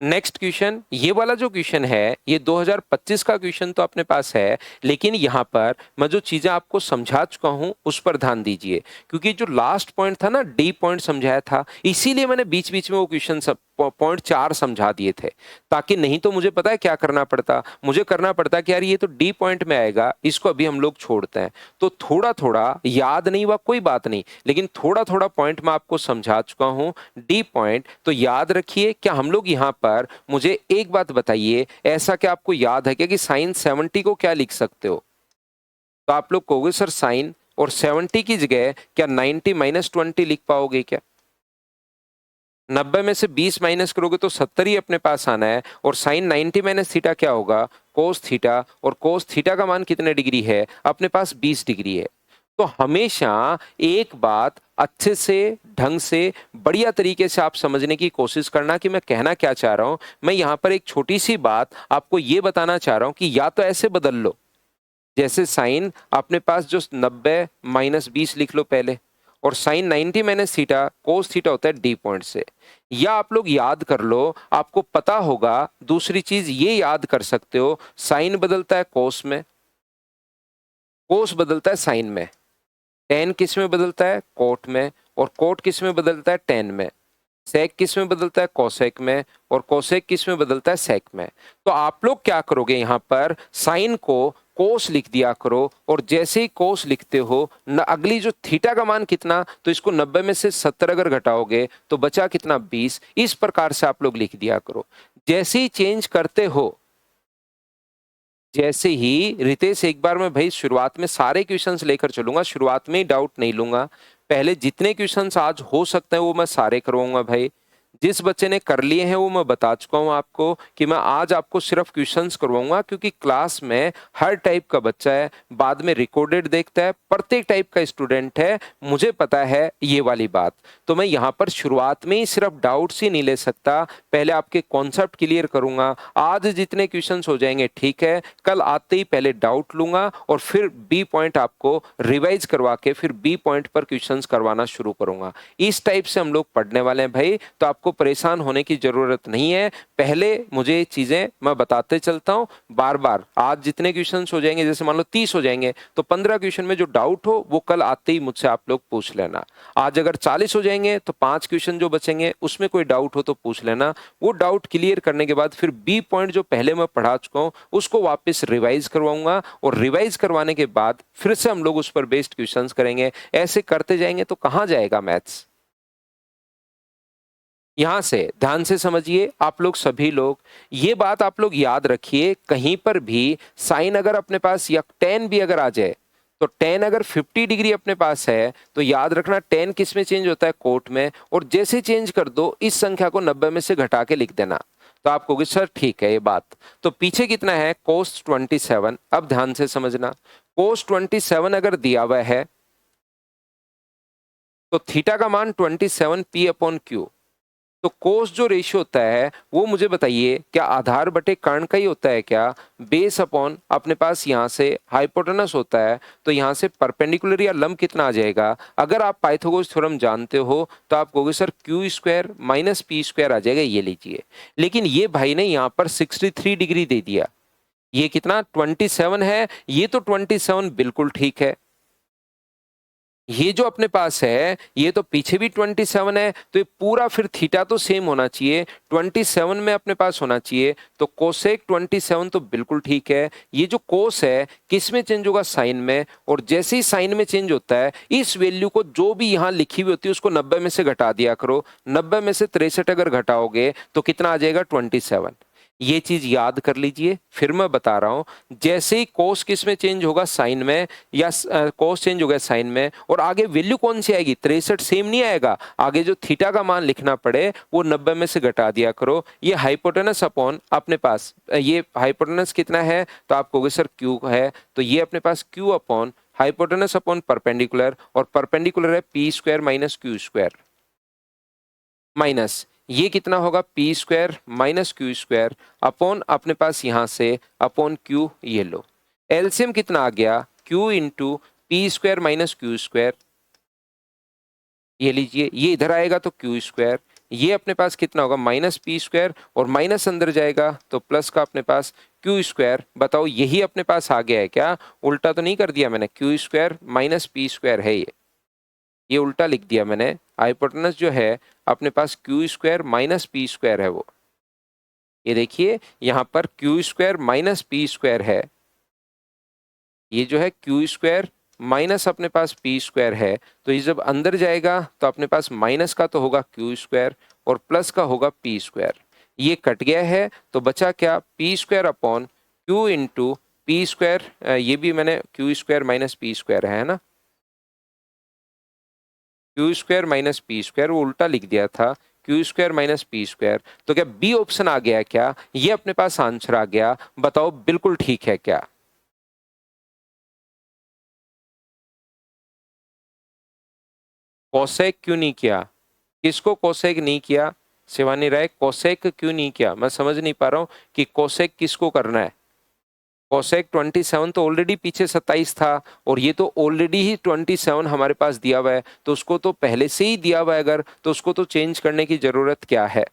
नेक्स्ट क्वेश्चन, ये वाला जो क्वेश्चन है ये 2025 का क्वेश्चन तो अपने पास है, लेकिन यहाँ पर मैं जो चीजें आपको समझा चुका हूँ उस पर ध्यान दीजिए, क्योंकि जो लास्ट पॉइंट था ना, डी पॉइंट समझाया था, इसीलिए मैंने बीच बीच में वो क्वेश्चन सब 0.4 समझा दिए थे, ताकि नहीं तो मुझे पता है क्या करना पड़ता, मुझे करना पड़ता कि यार ये तो डी पॉइंट में आएगा, इसको अभी हम लोग छोड़ते हैं। तो थोड़ा थोड़ा याद नहीं हुआ कोई बात नहीं, लेकिन थोड़ा थोड़ा पॉइंट मैं आपको समझा चुका हूं। डी पॉइंट तो याद रखिए। क्या हम लोग यहां पर, मुझे एक बात बताइए, ऐसा क्या आपको याद है क्या कि साइन 70 को क्या लिख सकते हो? तो आप लोग कहोगे सर साइन और 70 की जगह क्या 90 माइनस 20 लिख पाओगे क्या? 90 में से 20 माइनस करोगे तो 70 ही अपने पास आना है, और साइन 90 माइनस थीटा क्या होगा? कोस थीटा, और कोस थीटा का मान कितने डिग्री है अपने पास? 20 डिग्री है। तो हमेशा एक बात अच्छे से, ढंग से, बढ़िया तरीके से आप समझने की कोशिश करना कि मैं कहना क्या चाह रहा हूं। मैं यहां पर एक छोटी सी बात आपको ये बताना चाह रहा हूं कि या तो ऐसे बदल लो, जैसे साइन अपने पास जो 90 माइनस 20 लिख लो पहले, और sine 90 minus theta cos theta होता है डी पॉइंट से। या आप लोग याद कर लो, आपको पता होगा, दूसरी चीज ये याद कर सकते हो, साइन बदलता है कोस में, कोस बदलता है साइन में, टेन किस में बदलता है? कोट में, और कोट किस में बदलता है? टेन में, सेक किस में बदलता है? कोसेक में, और कोसेक किस में बदलता है? सेक में। तो आप लोग क्या करोगे, यहां पर साइन को कोस लिख दिया करो, और जैसे ही कोस लिखते हो अगली जो थीटा का मान कितना, तो इसको 90 में से 70 अगर घटाओगे तो बचा कितना? 20। इस प्रकार से आप लोग लिख दिया करो। जैसे ही चेंज करते हो, जैसे ही रितेश, एक बार मैं भाई शुरुआत में सारे क्वेश्चंस लेकर चलूंगा, शुरुआत में ही डाउट नहीं लूंगा। पहले जितने क्वेश्चंस आज हो सकते हैं वो मैं सारे करवाऊंगा भाई। जिस बच्चे ने कर लिए हैं वो मैं बता चुका हूं आपको कि मैं आज आपको सिर्फ क्वेश्चंस करवाऊंगा, क्योंकि क्लास में हर टाइप का बच्चा है, बाद में रिकॉर्डेड देखता है, प्रत्येक टाइप का स्टूडेंट है, मुझे पता है ये वाली बात। तो मैं यहाँ पर शुरुआत में ही सिर्फ डाउट्स ही नहीं ले सकता, पहले आपके कॉन्सेप्ट क्लियर करूंगा। आज जितने क्वेश्चंस हो जाएंगे ठीक है, कल आते ही पहले डाउट लूंगा और फिर बी पॉइंट आपको रिवाइज करवा के फिर बी पॉइंट पर क्वेश्चंस करवाना शुरू करूंगा। इस टाइप से हम लोग पढ़ने वाले हैं भाई, तो आपको परेशान होने की जरूरत नहीं है। पहले मुझे चीजें मैं बताते चलता हूं बार बार। आज जितने क्वेश्चंस हो जाएंगे, जैसे मान लो 30 हो जाएंगे, तो 15 क्वेश्चन में जो डाउट हो वो कल आते ही मुझसे आप लोग पूछ लेना। आज अगर 40 हो जाएंगे तो 5 क्वेश्चन जो बचेंगे उसमें कोई डाउट हो तो पूछ लेना। वो डाउट क्लियर करने के बाद फिर बी पॉइंट जो पहले मैं पढ़ा चुका हूं उसको वापस रिवाइज करवाऊंगा, और रिवाइज करवाने के बाद फिर से हम लोग उस पर बेस्ड क्वेश्चंस करेंगे। ऐसे करते जाएंगे तो कहां जाएगा मैथ्स। यहां से ध्यान से समझिए आप लोग, सभी लोग ये बात आप लोग याद रखिए, कहीं पर भी साइन अगर अपने पास या टेन भी अगर आ जाए, तो टेन अगर 50 डिग्री अपने पास है तो याद रखना टेन किस में चेंज होता है? कोट में। और जैसे चेंज कर दो इस संख्या को 90 में से घटा के लिख देना, तो आप कहोगे सर ठीक है ये बात। तो पीछे कितना है? कोस 27। अब ध्यान से समझना, कोस 27 अगर दिया हुआ है तो थीटा का मान 27 पी अपॉन क्यू। तो कोस जो रेशियो होता है वो मुझे बताइए, क्या आधार बटे कर्ण का ही होता है क्या? बेस अपॉन अपने पास यहाँ से हाइपोटेनस होता है, तो यहाँ से परपेंडिकुलर या लंब कितना आ जाएगा? अगर आप पाइथागोरस थ्योरम जानते हो तो आप कहोगे sir Q square minus P square आ जाएगा, ये लीजिए। लेकिन ये भाई ने यहाँ पर 63 डिग्री दे दिया, ये कितना? 27 है, ये तो 27 बिल्कुल ठीक है। ये जो अपने पास है ये तो पीछे भी 27 है, तो ये पूरा फिर थीटा तो सेम होना चाहिए, 27 में अपने पास होना चाहिए। तो कोसेक 27 तो बिल्कुल ठीक है। ये जो कोस है किस में चेंज होगा? साइन में। और जैसे ही साइन में चेंज होता है इस वैल्यू को जो भी यहाँ लिखी हुई होती है उसको 90 में से घटा दिया करो। 90 में से 63 अगर घटाओगे तो कितना आ जाएगा? 27। ये चीज याद कर लीजिए। फिर मैं बता रहा हूं, जैसे ही कोस किस में चेंज होगा? साइन में, या कोस चेंज हो गया साइन में, और आगे वैल्यू कौन सी आएगी? 63 सेम नहीं आएगा, आगे जो थीटा का मान लिखना पड़े वो 90 में से घटा दिया करो। ये हाइपोटेनस अपॉन अपने पास, ये हाइपोटेनस कितना है? तो आप कहोगे सर क्यू है, तो ये अपने पास Q upon hypotenuse upon perpendicular, और परपेंडिकुलर है P square minus Q square, minus ये कितना होगा? P square minus Q square upon अपने पास यहां से अपॉन क्यू, ये लो। एलसीएम कितना आ गया? Q into P square minus Q square, ये लीजिए। ये इधर आएगा तो क्यू स्क्वायर, ये अपने पास कितना होगा? माइनस पी स्क्वायर, और माइनस अंदर जाएगा तो प्लस का अपने पास क्यू स्क्वायर। बताओ यही अपने पास आ गया है क्या? उल्टा तो नहीं कर दिया मैंने? Q square minus P square है ये। ये उल्टा लिख दिया मैंने। हाइपोटेनस जो है अपने पास Q square minus P square है वो। ये देखिए यहाँ पर Q square minus P square है, ये जो है क्यू स्क्वायर माइनस अपने पास पी स्क्वायर है, तो ये जब अंदर जाएगा तो अपने पास माइनस का तो होगा क्यू स्क्वायर और प्लस का होगा पी स्क्वायर। ये कट गया है तो बचा क्या, P square upon Q into P square. ये भी मैंने Q square minus P square है ना, Q square minus P square, वो उल्टा लिख दिया था, Q square minus P square. तो क्या बी ऑप्शन आ गया क्या, ये अपने पास आंसर आ गया, बताओ बिल्कुल ठीक है क्या। कोसेक क्यों नहीं किया, किसको कोसेक नहीं किया, शिवानी राय कोसेक क्यों नहीं किया, मैं समझ नहीं पा रहा हूं कि कोसेक किसको करना है। कोसेक 27 तो ऑलरेडी पीछे 27 था और ये तो ऑलरेडी ही 27 हमारे पास दिया हुआ है, तो उसको तो पहले से ही दिया हुआ है अगर, तो उसको तो चेंज करने की जरूरत क्या है।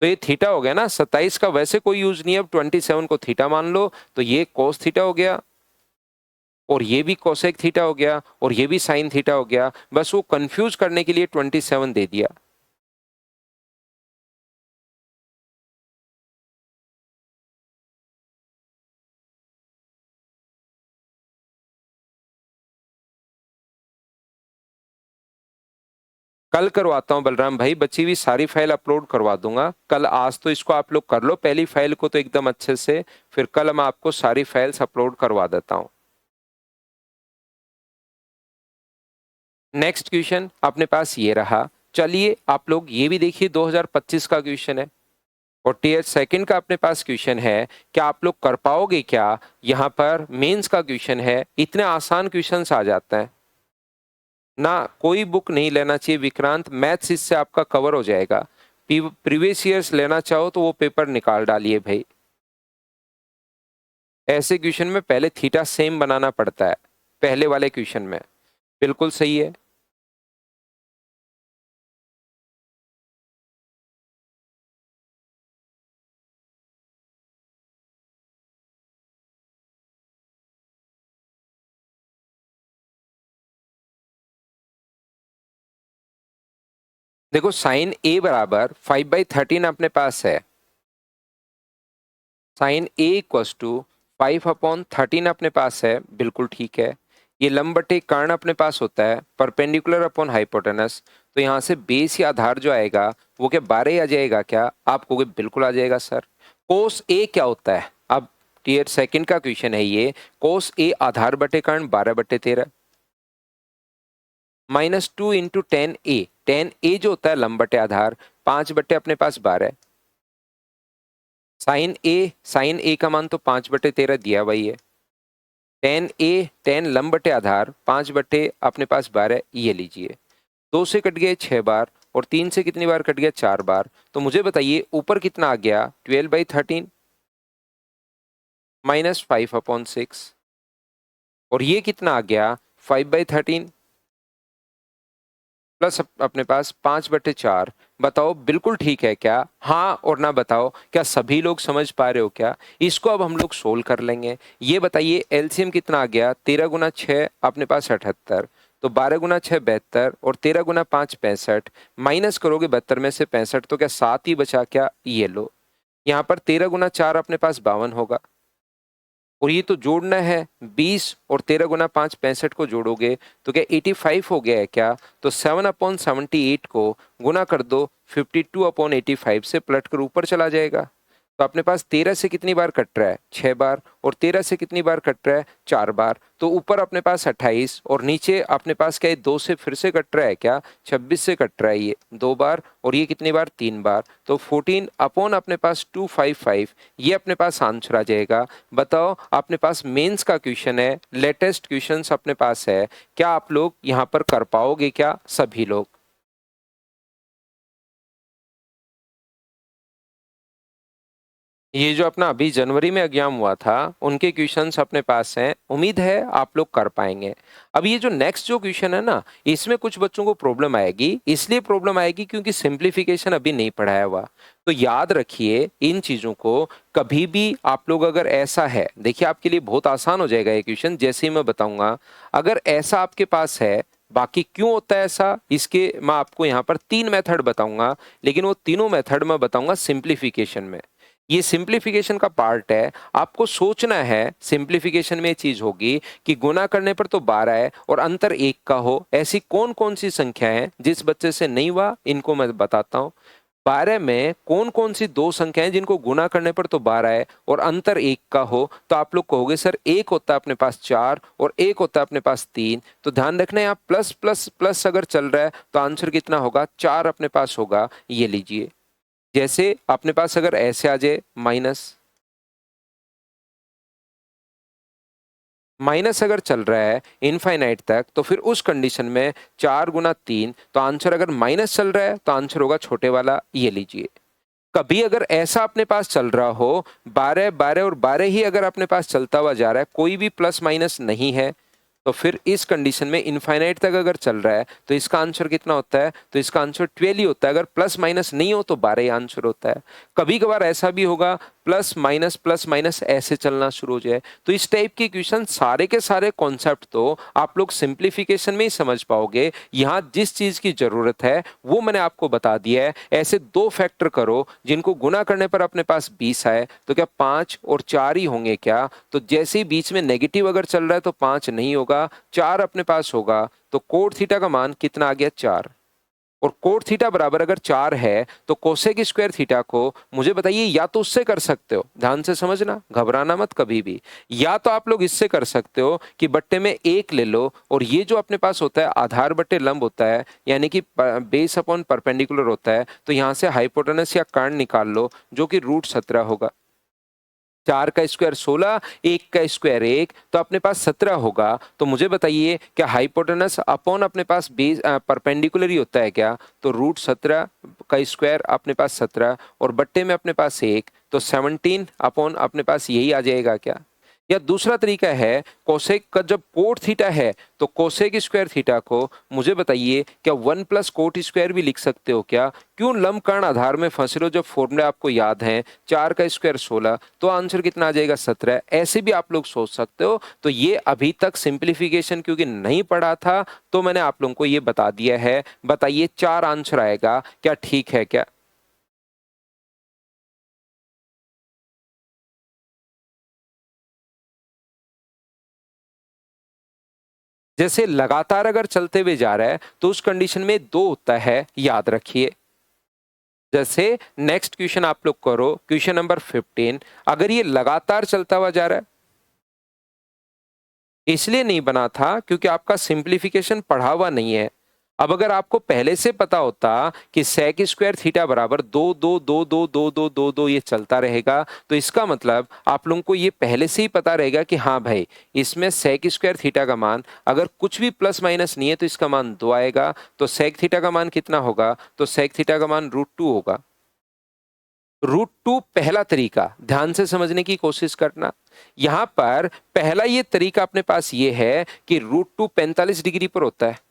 तो ये थीटा हो गया ना, 27 का वैसे कोई यूज नहीं है, अब 27 को थीटा मान लो, तो ये कोस थीटा हो गया और ये भी कोसेक थीटा हो गया और ये भी साइन थीटा हो गया, बस वो कंफ्यूज करने के लिए 27 दे दिया। कल करवाता हूं बलराम भाई, बची हुई सारी फाइल अपलोड करवा दूंगा कल। आज तो इसको आप लोग कर लो पहली फाइल को तो एकदम अच्छे से, फिर कल मैं आपको सारी फाइल्स अपलोड करवा देता हूं। नेक्स्ट क्वेश्चन अपने पास ये रहा, चलिए आप लोग ये भी देखिए 2025 का क्वेश्चन है और टीयर सेकंड का अपने पास क्वेश्चन है, क्या आप लोग कर पाओगे क्या। यहाँ पर मेंस का क्वेश्चन है, इतने आसान क्वेश्चंस आ जाते हैं ना, कोई बुक नहीं लेना चाहिए विक्रांत, मैथ्स इससे आपका कवर हो जाएगा। प्रीवियस ईयर्स लेना चाहो तो वो पेपर निकाल डालिए भाई, ऐसे क्वेश्चन में पहले थीटा सेम बनाना पड़ता है पहले वाले क्वेश्चन में। बिल्कुल सही है। देखो साइन ए बराबर 5/13 अपने पास है, साइन ए इक्वस टू 5/13 अपने पास है, बिल्कुल ठीक है। ये लंब बटे कर्ण अपने पास होता है, परपेंडिकुलर अपॉन हाइपोटेनस, तो यहाँ से बेस या आधार जो आएगा वो क्या 12 आ जाएगा क्या, आप कहोगे बिल्कुल आ जाएगा सर। कोस ए क्या होता है, अब टीयर सेकंड का क्वेश्चन है ये, कोस ए आधार बटे कर्ण 12/13 -2 × 10 a, 10 a जो होता है लंब बटे आधार, 5 बटे अपने पास 12, साइन ए का मान तो 5/13 दिया हुआ ही है, 10 a 10 लंब बटे आधार 5 बटे अपने पास 12, ये लीजिए 2 से कट गए 6 बार और 3 से कितनी बार कट गया 4 बार, तो मुझे बताइए ऊपर कितना आ गया 12/13 -5/6 और ये कितना आ गया 5/13 प्लस अपने पास 5/4। बताओ बिल्कुल ठीक है क्या, हाँ और ना बताओ, क्या सभी लोग समझ पा रहे हो क्या। इसको अब हम लोग सोल्व कर लेंगे। ये बताइए एलसीएम कितना आ गया, 13 × 6 अपने पास 78, तो 12 × 6 72 और 13 × 5 65, माइनस करोगे 72 में से 65 तो क्या 7 ही बचा क्या, ये लो। यहाँ पर 13 × 4 अपने पास 52 होगा और ये तो जोड़ना है 20 और 13 × 5 65 को जोड़ोगे तो क्या 85 हो गया है क्या, तो 7/78 को गुना कर दो 52/85 से, पलट कर ऊपर चला जाएगा। तो अपने पास 13 से कितनी बार कट रहा है 6 बार और 13 से कितनी बार कट रहा है 4 बार, तो ऊपर अपने पास 28 और नीचे अपने पास क्या है 2 से फिर से कट रहा है क्या 26 से कट रहा है ये 2 बार और ये कितनी बार 3 बार, तो 14 अपॉन अपने पास 255, ये अपने पास आंसर आ जाएगा। बताओ अपने पास मेंस का क्वेश्चन है, लेटेस्ट क्वेश्चंस अपने पास है, क्या आप लोग यहाँ पर कर पाओगे क्या सभी लोग। ये जो अपना अभी जनवरी में एग्जाम हुआ था उनके क्वेश्चंस अपने पास हैं, उम्मीद है आप लोग कर पाएंगे। अब ये जो नेक्स्ट जो क्वेश्चन है ना, इसमें कुछ बच्चों को प्रॉब्लम आएगी, इसलिए प्रॉब्लम आएगी क्योंकि सिंप्लीफिकेशन अभी नहीं पढ़ाया हुआ। तो याद रखिए इन चीजों को। कभी भी आप लोग अगर ऐसा है, देखिए आपके लिए बहुत आसान हो जाएगा ये क्वेश्चन जैसे ही मैं बताऊंगा। अगर ऐसा आपके पास है, बाकी क्यों होता है ऐसा, इसके मैं आपको यहाँ पर 3 मेथड बताऊंगा, लेकिन वो तीनों मेथड मैं बताऊंगा सिंप्लीफिकेशन में। ये सिंप्लीफिकेशन का पार्ट है। आपको सोचना है सिंप्लीफिकेशन में ये चीज होगी कि गुना करने पर तो 12 है और अंतर 1 का हो। ऐसी कौन कौन सी संख्या है, जिस बच्चे से नहीं हुआ इनको मैं बताता हूं। 12 में कौन कौन सी दो संख्याएं जिनको गुना करने पर तो 12 है और अंतर 1 का हो। तो आप लोग कहोगे सर एक होता है अपने पास 4 और एक होता है अपने पास 3। तो ध्यान रखना यहाँ प्लस प्लस प्लस अगर चल रहा है तो आंसर कितना होगा, 4 अपने पास होगा। ये लीजिए, जैसे अपने पास अगर ऐसे आ जाए माइनस माइनस अगर चल रहा है इनफाइनाइट तक, तो फिर उस कंडीशन में 4 गुना 3, तो आंसर अगर माइनस चल रहा है तो आंसर होगा छोटे वाला, ये लीजिए। कभी अगर ऐसा अपने पास चल रहा हो 12 12 और 12 ही अगर अपने पास चलता हुआ जा रहा है, कोई भी प्लस माइनस नहीं है, तो फिर इस कंडीशन में इनफाइनाइट तक अगर चल रहा है तो इसका आंसर कितना होता है, तो इसका आंसर 12 ही होता है। अगर प्लस माइनस नहीं हो तो 12 ही आंसर होता है। कभी कभार ऐसा भी होगा प्लस माइनस ऐसे चलना शुरू हो जाए। तो इस टाइप के क्वेश्चन सारे के सारे कॉन्सेप्ट तो आप लोग सिंप्लीफिकेशन में ही समझ पाओगे। यहाँ जिस चीज की जरूरत है वो मैंने आपको बता दिया है। ऐसे दो फैक्टर करो जिनको गुना करने पर अपने पास 20 आए, तो क्या 5 और 4 ही होंगे क्या? तो जैसे ही बीच में नेगेटिव अगर चल रहा है तो 5 नहीं होगा, 4 अपने पास होगा। तो कोट थीटा का मान कितना आ गया, 4। और कोट थीटा बराबर अगर 4 है तो कोसेक स्क्वायर थीटा को मुझे बताइए, या तो उससे कर सकते हो, ध्यान से समझना, घबराना मत कभी भी। या तो आप लोग इससे कर सकते हो कि बट्टे में 1 ले लो और ये जो अपने पास होता है आधार बट्टे लंब होता है, यानी कि बेस अपॉन परपेंडिकुलर होता है। तो यहां से हाइपोटेनस या कर्ण निकाल लो जो कि √17 होगा। 4 का स्क्वायर 16, 1 का स्क्वायर 1, तो अपने पास 17 होगा। तो मुझे बताइए क्या हाइपोटेनस अपॉन अपने पास बेस परपेंडिकुलर ही होता है क्या? तो √17 का स्क्वायर अपने पास 17 और बट्टे में अपने पास 1, तो 17 अपॉन अपने पास यही आ जाएगा क्या? या दूसरा तरीका है, कोसेक का जब कोट थीटा है तो कोसेक स्क्वायर थीटा को मुझे बताइए क्या 1 प्लस कोट स्क्वायर भी लिख सकते हो क्या? क्यों लंब कर्ण आधार में फंसे रहो, जब फॉर्मूले आपको याद हैं। 4 का स्क्वायर 16, तो आंसर कितना आ जाएगा, 17। ऐसे भी आप लोग सोच सकते हो। तो ये अभी तक सिंप्लीफिकेशन क्योंकि नहीं पढ़ा था तो मैंने आप लोगों को ये बता दिया है। बताइए 4 आंसर आएगा क्या, ठीक है क्या? जैसे लगातार अगर चलते हुए जा रहा है तो उस कंडीशन में 2 होता है, याद रखिए। जैसे नेक्स्ट क्वेश्चन आप लोग करो, क्वेश्चन नंबर 15। अगर ये लगातार चलता हुआ जा रहा है, इसलिए नहीं बना था क्योंकि आपका सिंप्लीफिकेशन पढ़ा हुआ नहीं है। अब अगर आपको पहले से पता होता कि सेक स्क्वायर थीटा बराबर 2 2 2 2 2 2 2 ये चलता रहेगा, तो इसका मतलब आप लोगों को ये पहले से ही पता रहेगा कि हाँ भाई, इसमें सेक स्क्वायर थीटा का मान अगर कुछ भी प्लस माइनस नहीं है तो इसका मान 2 आएगा। तो सेक थीटा का मान कितना होगा, तो सेक थीटा का मान √2 होगा। √2 पहला तरीका, ध्यान से समझने की कोशिश करना। यहां पर पहला ये तरीका अपने पास ये है कि √2 45 डिग्री पर होता है।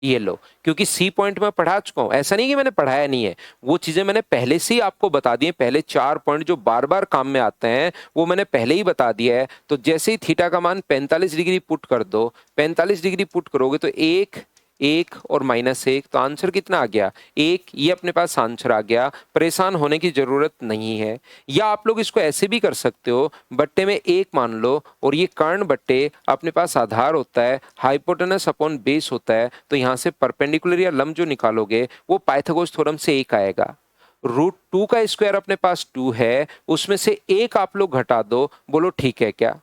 ये लो, क्योंकि सी पॉइंट में पढ़ा चुका हूं, ऐसा नहीं कि मैंने पढ़ाया नहीं है। वो चीजें मैंने पहले से ही आपको बता दी है। पहले 4 पॉइंट जो बार बार काम में आते हैं वो मैंने पहले ही बता दिया है। तो जैसे ही थीटा का मान 45 डिग्री पुट कर दो, 45 डिग्री पुट करोगे तो 1 1 और -1, तो आंसर कितना आ गया, 1। ये अपने पास आंसर आ गया, परेशान होने की जरूरत नहीं है। या आप लोग इसको ऐसे भी कर सकते हो, बट्टे में 1 मान लो और ये कर्ण बट्टे अपने पास आधार होता है, हाइपोटेनस अपॉन बेस होता है। तो यहाँ से परपेंडिकुलर या लंब जो निकालोगे वो पाइथागोरस थ्योरम से 1 आएगा। √2 का स्क्वायर अपने पास 2 है, उसमें से 1 आप लोग घटा दो, बोलो ठीक है क्या?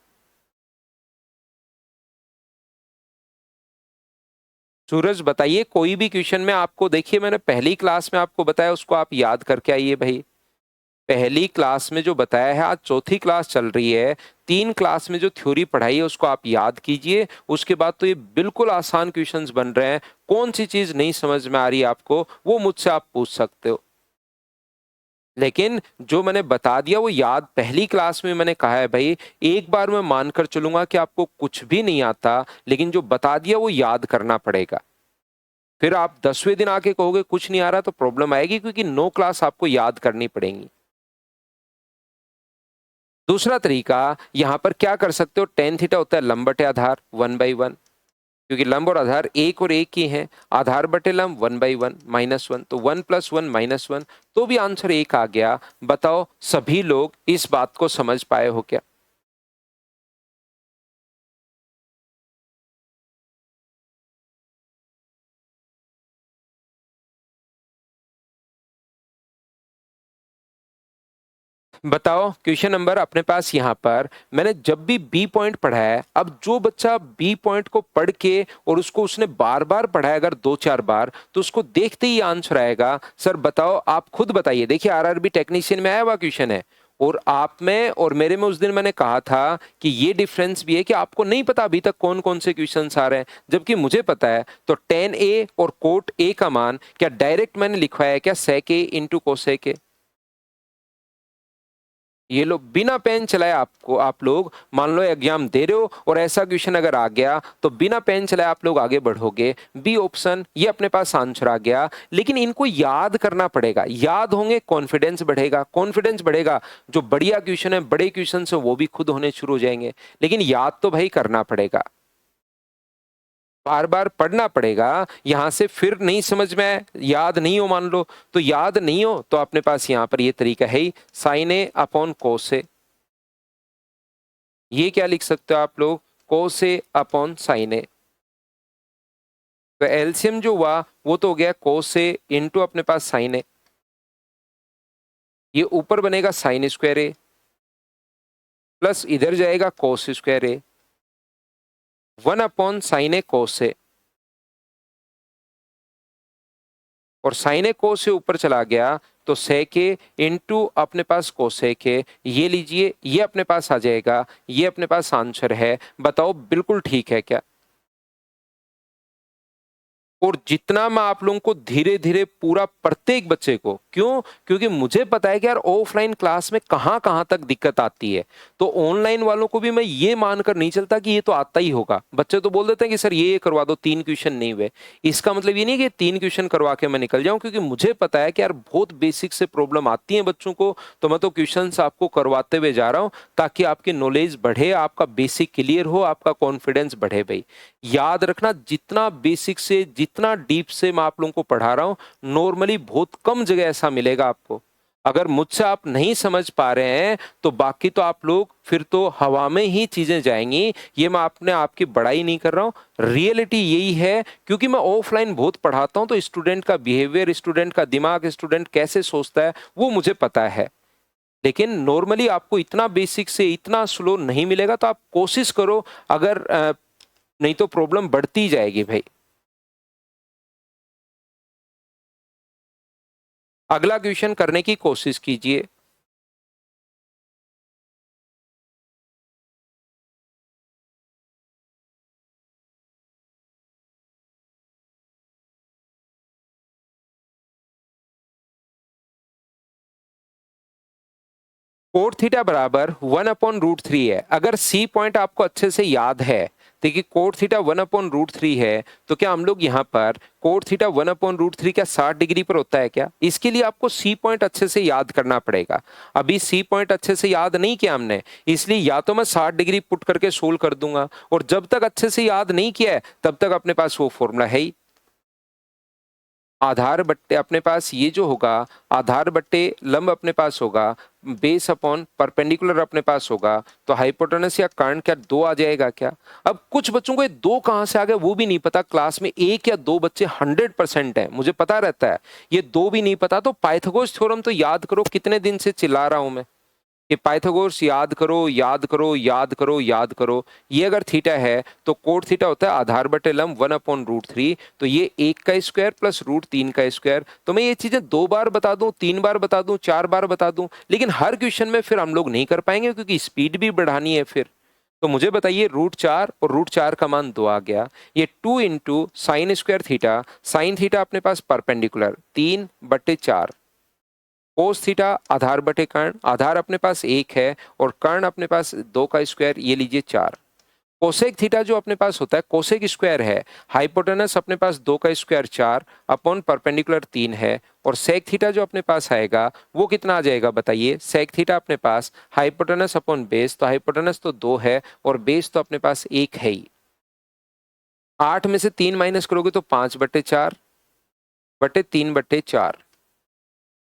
सूरज बताइए, कोई भी क्वेश्चन में आपको, देखिए मैंने पहली क्लास में आपको बताया उसको आप याद करके आइए भाई। पहली क्लास में जो बताया है, आज चौथी क्लास चल रही है, 3 क्लास में जो थ्योरी पढ़ाई है उसको आप याद कीजिए। उसके बाद तो ये बिल्कुल आसान क्वेश्चंस बन रहे हैं। कौन सी चीज नहीं समझ में आ रही है आपको वो मुझसे आप पूछ सकते हो। लेकिन जो मैंने बता दिया वो याद, पहली क्लास में मैंने कहा है भाई, एक बार मैं मानकर चलूंगा कि आपको कुछ भी नहीं आता, लेकिन जो बता दिया वो याद करना पड़ेगा। फिर आप 10वें दिन आके कहोगे कुछ नहीं आ रहा तो प्रॉब्लम आएगी, क्योंकि 9 क्लास आपको याद करनी पड़ेंगी। दूसरा तरीका, यहां पर क्या कर सकते हो, टेन थीटा होता है लंब बटे आधार 1/1, क्योंकि लंब और आधार एक और एक ही है। आधार बटे लंब 1/1 -1, तो 1 + 1 -1, तो भी आंसर एक आ गया। बताओ सभी लोग इस बात को समझ पाए हो क्या? बताओ क्वेश्चन नंबर अपने पास यहाँ पर मैंने जब भी बी पॉइंट पढ़ा है, अब जो बच्चा बी पॉइंट को पढ़ के और उसको उसने बार बार पढ़ा है, अगर 2-4 बार, तो उसको देखते ही आंसर आएगा। सर बताओ, आप खुद बताइए, देखिए आरआरबी टेक्नीशियन में आया हुआ क्वेश्चन है, और आप में और मेरे में उस दिन मैंने कहा था कि ये डिफरेंस भी है कि आपको नहीं पता अभी तक कौन कौन से क्वेश्चन आ रहे हैं, जबकि मुझे पता है। तो टेन ए और कोट ए का मान क्या डायरेक्ट मैंने लिखवाया है क्या, सेक ए इंटू कोसेक ए? ये लो, बिना पेन चलाए आपको, आप लोग मान लो एग्जाम दे रहे हो और ऐसा क्वेश्चन अगर आ गया तो बिना पेन चलाए आप लोग आगे बढ़ोगे। बी ऑप्शन, ये अपने पास आंसर आ गया, लेकिन इनको याद करना पड़ेगा। याद होंगे कॉन्फिडेंस बढ़ेगा, कॉन्फिडेंस बढ़ेगा, जो बढ़िया क्वेश्चन है, बड़े क्वेश्चन है, वो भी खुद होने शुरू हो जाएंगे। लेकिन याद तो भाई करना पड़ेगा, बार बार पढ़ना पड़ेगा। यहां से फिर नहीं समझ में आए, याद नहीं हो, मान लो तो याद नहीं हो, तो अपने पास यहां पर ये तरीका है ही, साइन ए अपॉन कोस ए। ये क्या लिख सकते हो आप लोग, कोस ए अपॉन साइन ए। तो एलसीएम जो हुआ वो तो हो गया कोस ए इंटू अपने पास साइन ए, ये ऊपर बनेगा साइन स्क्वायर ए, प्लस इधर जाएगा कोस स्क्वायर ए, 1/साइन ए कोस ए, और साइन ए कोस से ऊपर चला गया तो सेक ए इंटू अपने पास कोसेक ए। ये लीजिए, ये अपने पास आ जाएगा, ये अपने पास आंसर है। बताओ बिल्कुल ठीक है क्या? और जितना मैं आप लोगों को धीरे धीरे पूरा प्रत्येक बच्चे को, क्यों, क्योंकि मुझे पता है कि यार ऑफलाइन क्लास में कहां कहां तक दिक्कत आती है, तो ऑनलाइन वालों को भी मैं ये मानकर नहीं चलता कि ये तो आता ही होगा। बच्चे तो बोल देते हैं कि सर ये करवा दो, 3 क्वेश्चन नहीं हुए। इसका मतलब ये नहीं कि 3 क्वेश्चन करवा के मैं निकल जाऊं, क्योंकि मुझे पता है कि यार बहुत बेसिक से प्रॉब्लम आती है बच्चों को, तो मैं तो क्वेश्चन आपको करवाते हुए जा रहा हूं, ताकि आपकी नॉलेज बढ़े, आपका बेसिक क्लियर हो, आपका कॉन्फिडेंस बढ़े। भाई याद रखना, जितना बेसिक से जितना डीप से मैं आप लोगों को पढ़ा रहा हूं, नॉर्मली बहुत कम जगह ऐसा मिलेगा आपको। अगर मुझसे आप नहीं समझ पा रहे हैं तो बाकी तो आप लोग फिर तो हवा में ही चीजें जाएंगी। ये मैं अपने आपकी बड़ाई नहीं कर रहा हूं, रियलिटी यही है, क्योंकि मैं ऑफलाइन बहुत पढ़ाता हूं, तो स्टूडेंट का बिहेवियर, स्टूडेंट का दिमाग, स्टूडेंट कैसे सोचता है, वो मुझे पता है। लेकिन नॉर्मली आपको इतना बेसिक से इतना स्लो नहीं मिलेगा, तो आप कोशिश करो, अगर नहीं तो प्रॉब्लम बढ़ती जाएगी भाई। अगला क्वेश्चन करने की कोशिश कीजिए। कोट थीटा बराबर 1/√3 है। अगर सी पॉइंट आपको अच्छे से याद है, देखिए कोट थीटा 1/√3 है, तो क्या हम लोग यहाँ पर कोट थीटा 1/√3 क्या 60 डिग्री पर होता है क्या? इसके लिए आपको सी पॉइंट अच्छे से याद करना पड़ेगा। अभी सी पॉइंट अच्छे से याद नहीं किया हमने, इसलिए या तो मैं 60 डिग्री पुट करके सोल्व कर दूंगा, और जब तक अच्छे से याद नहीं किया है तब तक अपने पास वो फॉर्मूला है ही। आधार बट्टे अपने पास ये जो होगा, आधार बट्टे लंब अपने पास होगा, बेस अपॉन परपेंडिकुलर अपने पास होगा, तो हाइपोटेनस या कर्ण क्या 2 आ जाएगा क्या? अब कुछ बच्चों को ये 2 कहां से आ गया वो भी नहीं पता, क्लास में 1 या 2 बच्चे 100% है, मुझे पता रहता है, ये 2 भी नहीं पता। तो पाइथागोरस थ्योरम तो याद करो, कितने दिन से चिल्ला रहा हूं मैं कि पाइथागोरस याद करो, याद करो, याद करो, याद करो। ये अगर थीटा है तो कोट थीटा होता है आधार बटे लंब 1/√3, तो ये 1 का स्क्वायर प्लस √3 का स्क्वायर। तो मैं ये चीजें 2 बार बता दूं, 3 बार बता दूं, 4 बार बता दूं, लेकिन हर क्वेश्चन में फिर हम लोग नहीं कर पाएंगे, क्योंकि स्पीड भी बढ़ानी है फिर। तो मुझे बताइए, √4 और √4 का मान 2 आ गया, ये 2 into sine square theta, sine theta अपने पास परपेंडिकुलर 3/4, कोस थीटा आधार बटे कर्ण, आधार अपने पास 1 है और कर्ण अपने पास 2 का स्क्वायर, ये लीजिए 4। कोसेक थीटा जो अपने पास होता है कोसेक स्क्वायर है, हाइपोटेनस अपने पास 2 का स्क्वायर 4 अपॉन परपेंडिकुलर 3 है, और सेक थीटा जो अपने पास आएगा वो कितना आ जाएगा बताइए। सेक थीटा अपने पास हाइपोटेनस अपॉन बेस, तो हाइपोटेनस तो 2 है और बेस तो अपने पास 1 है ही। 8 में से 3 माइनस करोगे तो 5/4 बटे 3/4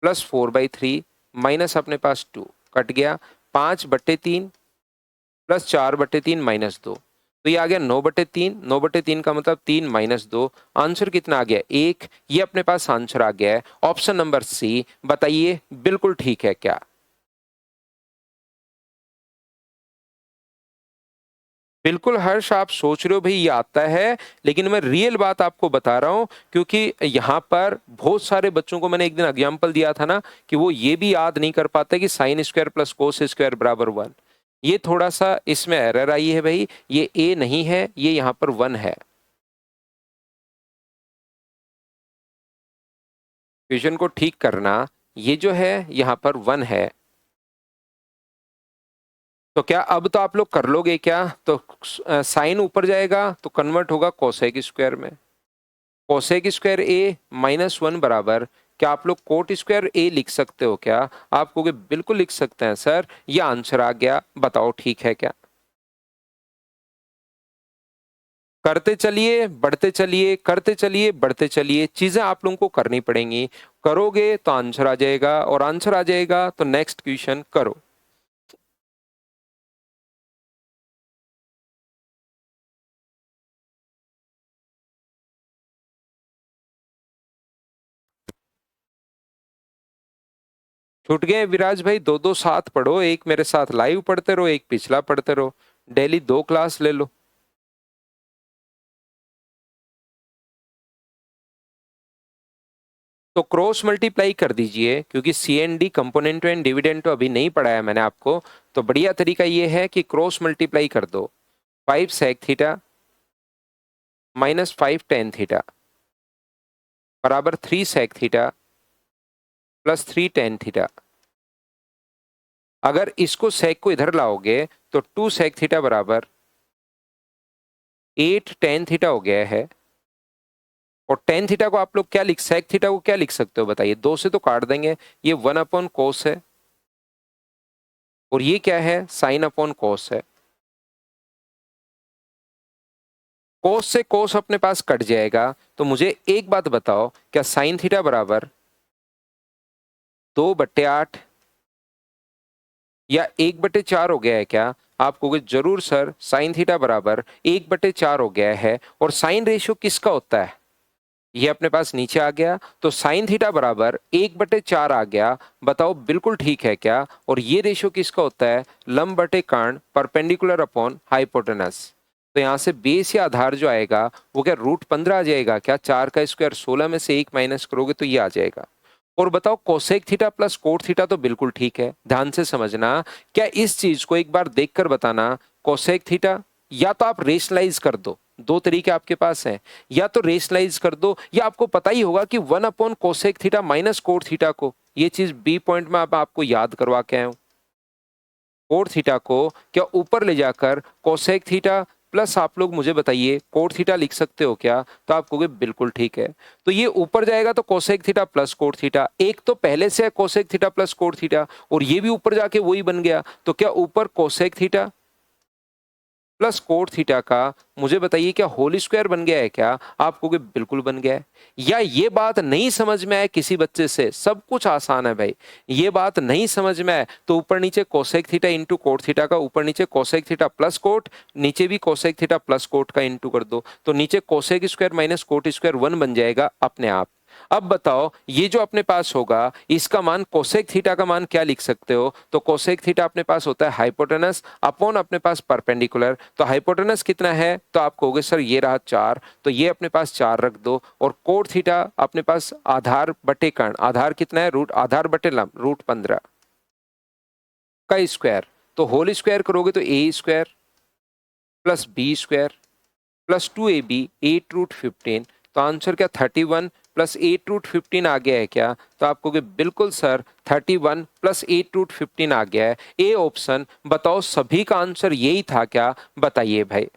प्लस 4/3 माइनस अपने पास 2 कट गया, 5/3 प्लस 4/3 माइनस 2, तो ये आ गया 9/3। 9/3 का मतलब 3 माइनस 2, आंसर कितना आ गया 1। ये अपने पास आंसर आ गया है ऑप्शन नंबर सी। बताइए बिल्कुल ठीक है क्या? बिल्कुल हर्ष, आप सोच रहे हो भाई ये आता है, लेकिन मैं रियल बात आपको बता रहा हूं, क्योंकि यहाँ पर बहुत सारे बच्चों को मैंने एक दिन एग्जाम्पल दिया था ना कि वो ये भी याद नहीं कर पाते कि sine square plus cos square बराबर 1। ये थोड़ा सा इसमें एरर आई है भाई, ये ए नहीं है, ये यहाँ पर 1 है। क्वेश्चन को ठीक करना, ये जो है यहाँ पर 1 है, तो क्या अब तो आप लोग कर लोगे क्या? तो साइन ऊपर जाएगा तो कन्वर्ट होगा कोसेक स्क्वायर में, कोसेक स्क्वायर ए -1 बराबर, क्या आप लोग कोट स्क्वायर ए लिख सकते हो क्या? आप कहोगे बिल्कुल लिख सकते हैं सर, ये आंसर आ गया, बताओ ठीक है क्या? करते चलिए, बढ़ते चलिए, करते चलिए, बढ़ते चलिए, चीजें आप लोगों को करनी पड़ेंगी। करोगे तो आंसर आ जाएगा, और आंसर आ जाएगा तो नेक्स्ट क्वेश्चन करो। छूट गए विराज भाई, दो दो साथ पढ़ो, एक मेरे साथ लाइव पढ़ते रहो, एक पिछला पढ़ते रहो, डेली 2 क्लास ले लो। तो क्रॉस मल्टीप्लाई कर दीजिए, क्योंकि C N D component and dividend तो अभी नहीं पढ़ाया मैंने आपको, तो बढ़िया तरीका ये है कि क्रॉस मल्टीप्लाई कर दो। 5 सेक थीटा -5 टेन थीटा बराबर 3 sec theta plus 3 tan theta. अगर इसको सेक को इधर लाओगे तो 2 सेक थीटा बराबर 8 टेन थीटा हो गया है। और टेन थीटा को आप लोग क्या लिख, सेक थीटा को क्या लिख सकते हो बताइए? 2 से तो काट देंगे, ये 1 अपॉन कोस है, और ये क्या है, साइन अपॉन कोस है। कोस से कोस अपने पास कट जाएगा, तो मुझे एक बात बताओ, क्या साइन थीटा बराबर 2/8 या 1/4 हो गया है क्या? आप कहोगे जरूर सर, साइन थीटा बराबर 1/4 हो गया है, और साइन रेशियो किसका होता है? ये अपने पास नीचे आ गया, तो साइन थीटा बराबर 1/4 आ गया। बताओ बिल्कुल ठीक है क्या? और ये रेशियो किसका होता है? लंब बटे कर्ण, परपेंडिकुलर अपॉन हाइपोटेनस। तो यहाँ से बेस या आधार जो आएगा वो क्या √15 आ जाएगा क्या? 4 का स्क्वायर 16 में से 1 माइनस करोगे तो ये आ जाएगा। और बताओ cosec theta plus cot theta तो बिल्कुल ठीक है, ध्यान से समझना। क्या इस चीज को एक बार देखकर बताना, कोसेक थीटा या तो आप रेशनलाइज कर दो, दो तरीके आपके पास हैं, या तो रेशनलाइज कर दो, या आपको पता ही होगा कि 1 upon cosec theta minus cot theta को, ये चीज बी पॉइंट में आपको याद करवा के आया हूं। कोट थीटा को क्या ऊपर ले जाकर कोसेक थीटा प्लस आप लोग मुझे बताइए कोट थीटा लिख सकते हो क्या? तो आप कहोगे बिल्कुल ठीक है। तो ये ऊपर जाएगा तो cosec theta plus cot theta, एक तो पहले से है cosec theta plus cot theta, और ये भी ऊपर जाके वही बन गया, तो क्या ऊपर cosec theta plus cot theta का मुझे बताइए क्या होल स्क्वायर बन गया है क्या? आप कहोगे बिल्कुल बन गया है। या ये बात नहीं समझ में आए किसी बच्चे से, सब कुछ आसान है भाई, ये बात नहीं समझ में आए तो ऊपर नीचे cosec theta into cot theta का, ऊपर नीचे कोसेक थीटा प्लस कोट, नीचे भी कोसेक थीटा प्लस कोट का इंटू कर दो, तो नीचे cosec square minus cot square 1 बन जाएगा अपने आप। अब बताओ ये जो अपने पास होगा इसका मान, कोसेक थीटा का मान क्या लिख सकते हो? तो कोसेक थीटा अपने पास होता है हाइपोटेनस अपॉन अपने पास परपेंडिकुलर, तो हाइपोटेनस कितना है? तो आप कहोगे सर ये रहा 4, तो ये अपने पास 4 रख दो, और कोट थीटा अपने पास आधार बटे कर्ण, आधार कितना है? आधार बटे लंब √15 का स्क्वायर, तो होल स्क्वायर करोगे तो A square plus B square plus 2ab 8 √15, तो आंसर क्या 31 प्लस 8√15 आ गया है क्या? तो आप कहोगे बिल्कुल सर 31 प्लस 8√15 आ गया है, ए ऑप्शन। बताओ सभी का आंसर यही था क्या? बताइए भाई।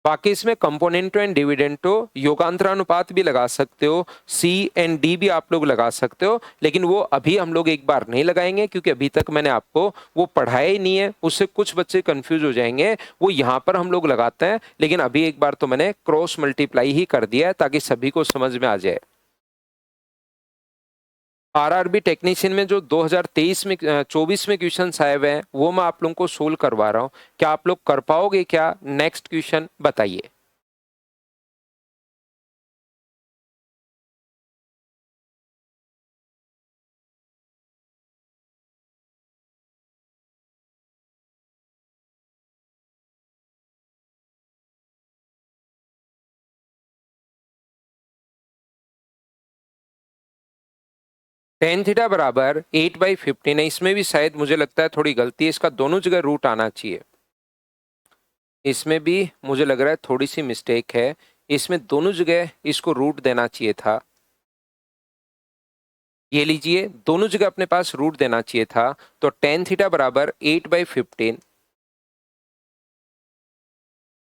बाकी इसमें कंपोनेंटो एंड डिविडेंटो योगांतरानुपात भी लगा सकते हो, सी एंड डी भी आप लोग लगा सकते हो, लेकिन वो अभी हम लोग एक बार नहीं लगाएंगे क्योंकि अभी तक मैंने आपको वो पढ़ाया ही नहीं है, उससे कुछ बच्चे कंफ्यूज हो जाएंगे। वो यहाँ पर हम लोग लगाते हैं, लेकिन अभी एक बार तो मैंने क्रॉस मल्टीप्लाई ही कर दिया है ताकि सभी को समझ में आ जाए। आरआरबी टेक्नीशियन में जो 2023 में 24 में क्वेश्चन आए हुए हैं वो मैं आप लोगों को सोल्व करवा रहा हूँ। क्या आप लोग कर पाओगे क्या? नेक्स्ट क्वेश्चन बताइए। टेन थीटा बराबर 8/15 है। इसमें भी शायद मुझे लगता है थोड़ी गलती है, इसका दोनों जगह रूट आना चाहिए। इसमें भी मुझे लग रहा है थोड़ी सी मिस्टेक है, इसमें दोनों जगह इसको रूट देना चाहिए था। ये लीजिए, दोनों जगह अपने पास रूट देना चाहिए था। तो टेन थीटा बराबर 8/15,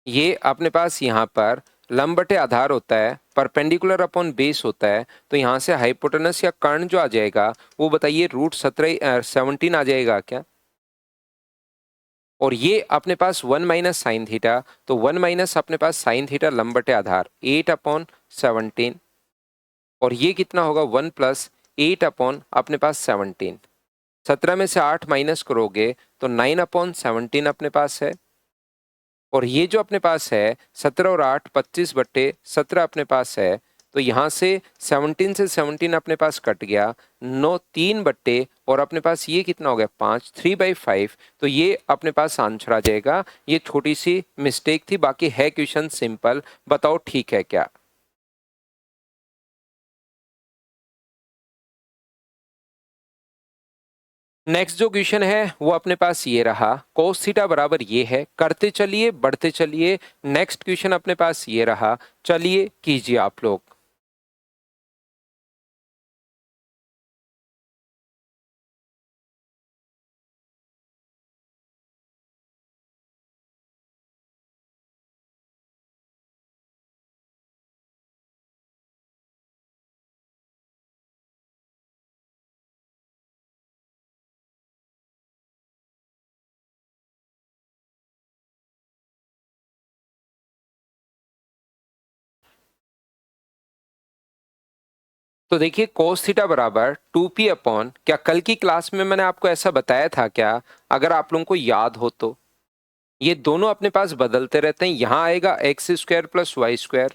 ये अपने पास यहाँ पर लंब बटे आधार होता है, परपेंडिकुलर अपॉन बेस होता है, तो यहाँ से हाइपोटेनस या कर्ण जो आ जाएगा वो बताइए √17 आ जाएगा क्या? और ये अपने पास 1 - sin थीटा, तो 1 - अपने पास sin थीटा लंब बटे आधार 8/17, और ये कितना होगा 1 + 8 अपने पास 17। 17 में से 8 माइनस करोगे तो 9/17 अपने पास है। और ये जो अपने पास है 17 और 8 25/17 अपने पास है, तो यहाँ से 17 से 17 अपने पास कट गया, 9 3 और अपने पास ये कितना हो गया 5, 3/5। तो ये अपने पास आंसर आ जाएगा। ये छोटी सी मिस्टेक थी, बाकी है क्वेश्चन सिंपल। बताओ ठीक है क्या? नेक्स्ट जो क्वेश्चन है वो अपने पास ये रहा, cos थीटा बराबर ये है। करते चलिए बढ़ते चलिए, नेक्स्ट क्वेश्चन अपने पास ये रहा, चलिए कीजिए आप लोग। तो देखिए cos थीटा बराबर 2p अपॉन, क्या कल की क्लास में मैंने आपको ऐसा बताया था क्या? अगर आप लोगों को याद हो तो ये दोनों अपने पास बदलते रहते हैं। यहां आएगा x² + y²,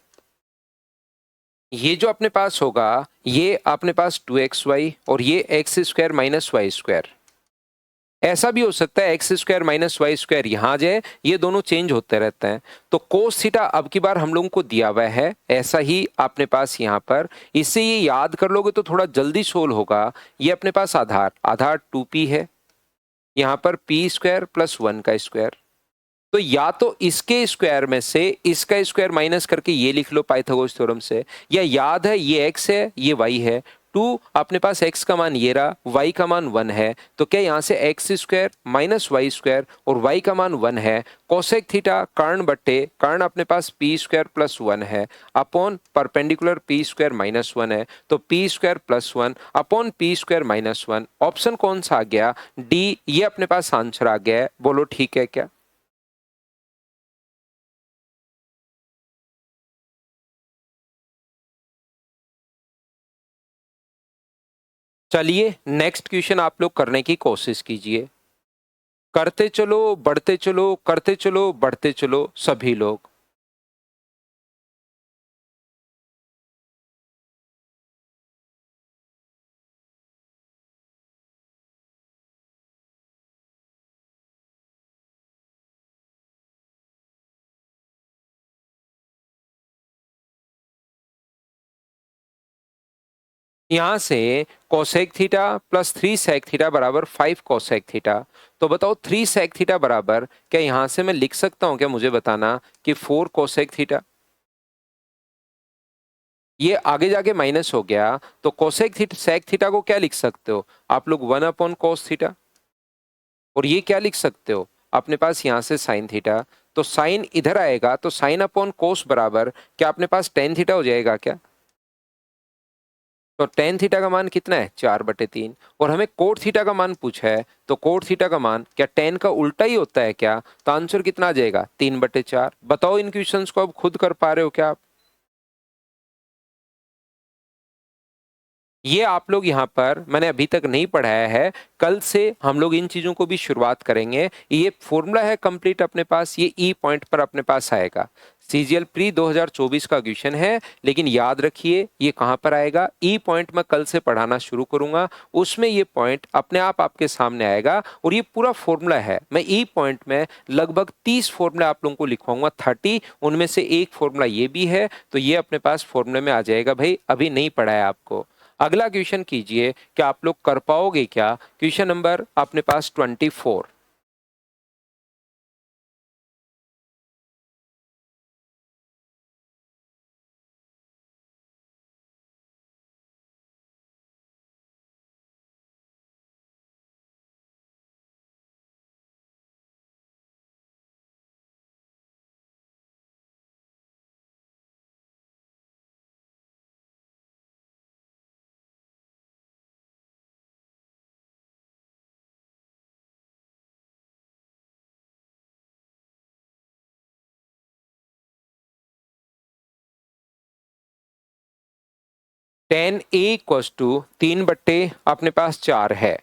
ये जो अपने पास होगा ये अपने पास 2xy, और ये x² - y²। ऐसा भी हो सकता है x² - y² यहाँ आ जाए, ये दोनों चेंज होते रहते हैं। तो कोस थीटा अब की बार हम लोगों को दिया हुआ है ऐसा ही अपने पास यहाँ पर, इससे ये याद कर लोगे तो थोड़ा जल्दी सोल्व होगा। ये अपने पास आधार आधार 2p है, यहाँ पर p² + 1 का स्क्वायर। तो या तो इसके स्क्वायर में से इसका स्क्वायर माइनस करके ये लिख लो पाइथागोरस थ्योरम से, या याद है ये x है ये y है, 2 अपने पास x का मान ये रहा, y का मान 1 है, तो क्या यहाँ से x² - y² और y का मान 1 है, कोसेक थीटा कर्ण बट्टे कर्ण अपने पास p² + 1 है अपॉन परपेंडिकुलर p² - 1 है, तो p² + 1 अपॉन p² - 1। ऑप्शन कौन सा आ गया? डी, ये अपने पास आंसर आ गया है। बोलो ठीक है क्या? चलिए नेक्स्ट क्वेश्चन आप लोग करने की कोशिश कीजिए। करते चलो बढ़ते चलो, करते चलो बढ़ते चलो सभी लोग। यहां से cosec theta plus 3 sec theta बराबर 5 कोसेक थीटा। तो बताओ 3 सेक थीटा बराबर, क्या यहां से मैं लिख सकता हूं क्या, मुझे बताना, कि 4 कोसेक थीटा। ये आगे जाके माइनस हो गया, तो कोसेक थीटा सेक थीटा को क्या लिख सकते हो आप लोग, 1 अपॉन कोस थीटा। और ये क्या लिख सकते हो अपने पास यहां से साइन थीटा। तो साइन इधर आएगा तो साइन अपॉन कोस बराबर क्या अपने पास टेन थीटा हो जाएगा क्या। तो टेन थीटा का मान कितना है, 4/3। और हमें कोट थीटा का मान पूछा है, तो कोट थीटा का मान क्या टेन का उल्टा ही होता है क्या। तो आंसर कितना आ जाएगा, 3/4। बताओ इन क्वेश्चंस को अब खुद कर पा रहे हो क्या आप। ये आप लोग यहाँ पर मैंने अभी तक नहीं पढ़ाया है, कल से हम लोग इन चीजों को भी शुरुआत करेंगे। ये फॉर्मूला है कंप्लीट अपने पास, ये ई पॉइंट पर अपने पास आएगा। सीजीएल प्री 2024 का क्वेश्चन है, लेकिन याद रखिए ये कहाँ पर आएगा, ई पॉइंट मैं कल से पढ़ाना शुरू करूंगा, उसमें ये पॉइंट अपने आप आपके सामने आएगा। और ये पूरा फॉर्मूला है, मैं ई पॉइंट में लगभग 30 फॉर्मूला आप लोगों को लिखवाऊंगा, 30, उनमें से एक फॉर्मूला ये भी है, तो ये अपने पास फॉर्मूले में आ जाएगा। भाई अभी नहीं पढ़ाया आपको। अगला क्वेश्चन कीजिए, क्या आप लोग कर पाओगे क्या। क्वेश्चन नंबर अपने पास 24। टेन ए इक्वस टू 3/, अपने पास 4 है।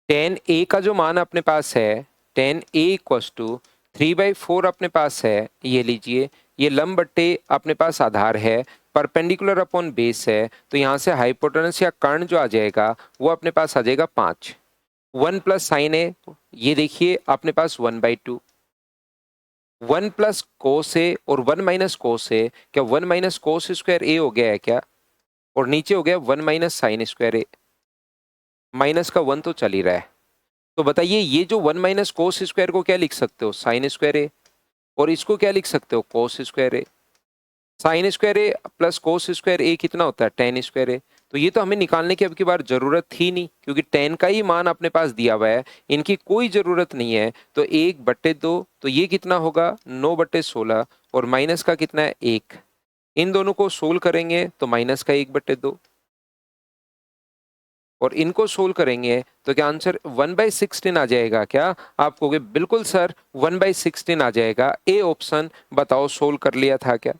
टेन ए का जो मान अपने पास है, टेन ए इक्वस टू 3/4 अपने पास है। ये लीजिए, ये लंब बट्टे अपने पास आधार है, परपेंडिकुलर अपॉन बेस है, तो यहाँ से हाइपोटेनस या कर्ण जो आ जाएगा वो अपने पास आ जाएगा 5। 1 प्लस साइन है, ये देखिए अपने पास 1/2। 1 प्लस कोस ए और 1 माइनस कोस ए, क्या 1 माइनस कोस स्क्वायर ए हो गया है क्या। और नीचे हो गया 1 माइनस साइन स्क्वायर ए, माइनस का 1 तो चल ही रहा है। तो बताइए ये जो 1 माइनस कोस स्क्वायर को क्या लिख सकते हो, साइन स्क्वायर ए। और इसको क्या लिख सकते हो, कोस स्क्वायर ए। साइन स्क्वायर ए प्लस कोस स्क्वायर ए कितना होता है, टेन स्क्वायर ए। तो ये तो हमें निकालने की अब की बार जरूरत थी नहीं, क्योंकि टेन का ही मान अपने पास दिया हुआ है, इनकी कोई जरूरत नहीं है। तो 1/2, तो ये कितना होगा 9/16, और माइनस का कितना है 1। इन दोनों को सोल्व करेंगे तो माइनस का 1/2, और इनको सोल्व करेंगे तो क्या आंसर 1/16 आ जाएगा क्या। आप कहोगे बिल्कुल सर 1/16 आ जाएगा, ए ऑप्शन। बताओ सोल्व कर लिया था क्या,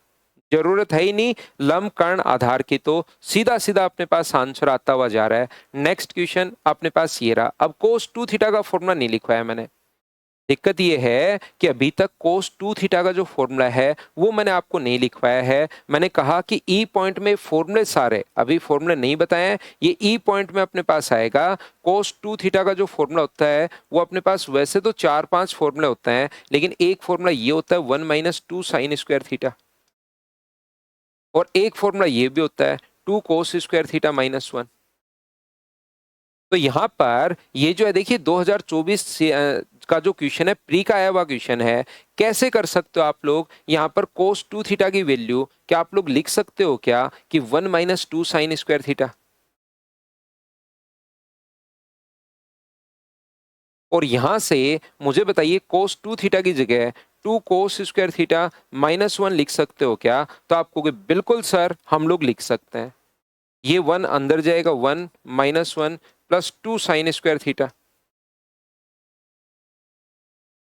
जरूरत है ही नहीं लंब कर्ण आधार की, तो सीधा सीधा अपने पास आंसर आता हुआ जा रहा है। नेक्स्ट क्वेश्चन अपने पास ये रहा। अब कोस 2 थीटा का फॉर्मूला नहीं लिखवाया मैंने, दिक्कत ये है कि अभी तक कोस 2 थीटा का जो फॉर्मूला है वो मैंने आपको नहीं लिखवाया है। मैंने कहा कि ई पॉइंट में फॉर्मूले सारे, अभी फॉर्मूले नहीं बताए हैं, ये ई पॉइंट में अपने पास आएगा। कोस 2 थीटा का जो फॉर्मूला होता है वो अपने पास वैसे तो 4-5 फॉर्मूले होते हैं, लेकिन एक फॉर्मूला ये होता है 1 माइनस 2 साइन स्क्वायर थीटा, और एक फॉर्मूला ये भी होता है 2 कोस स्क्वायर थीटा -1। तो यहाँ पर ये जो है देखिए 2024 से का जो क्वेश्चन है, प्री का आया हुआ क्वेश्चन है। कैसे कर सकते हो आप लोग, यहाँ पर कोस 2 थीटा की वैल्यू क्या आप लोग लिख सकते हो क्या, कि 1 माइनस 2 साइन स्क्वायर थीटा। और यहां से मुझे बताइए कोस 2 थीटा की जगह 2 कोस स्क्वायर थीटा -1 लिख सकते हो क्या। तो आप कहोगे बिल्कुल सर हम लोग लिख सकते हैं। ये 1 अंदर जाएगा, 1 -1 plus 2 sign square theta,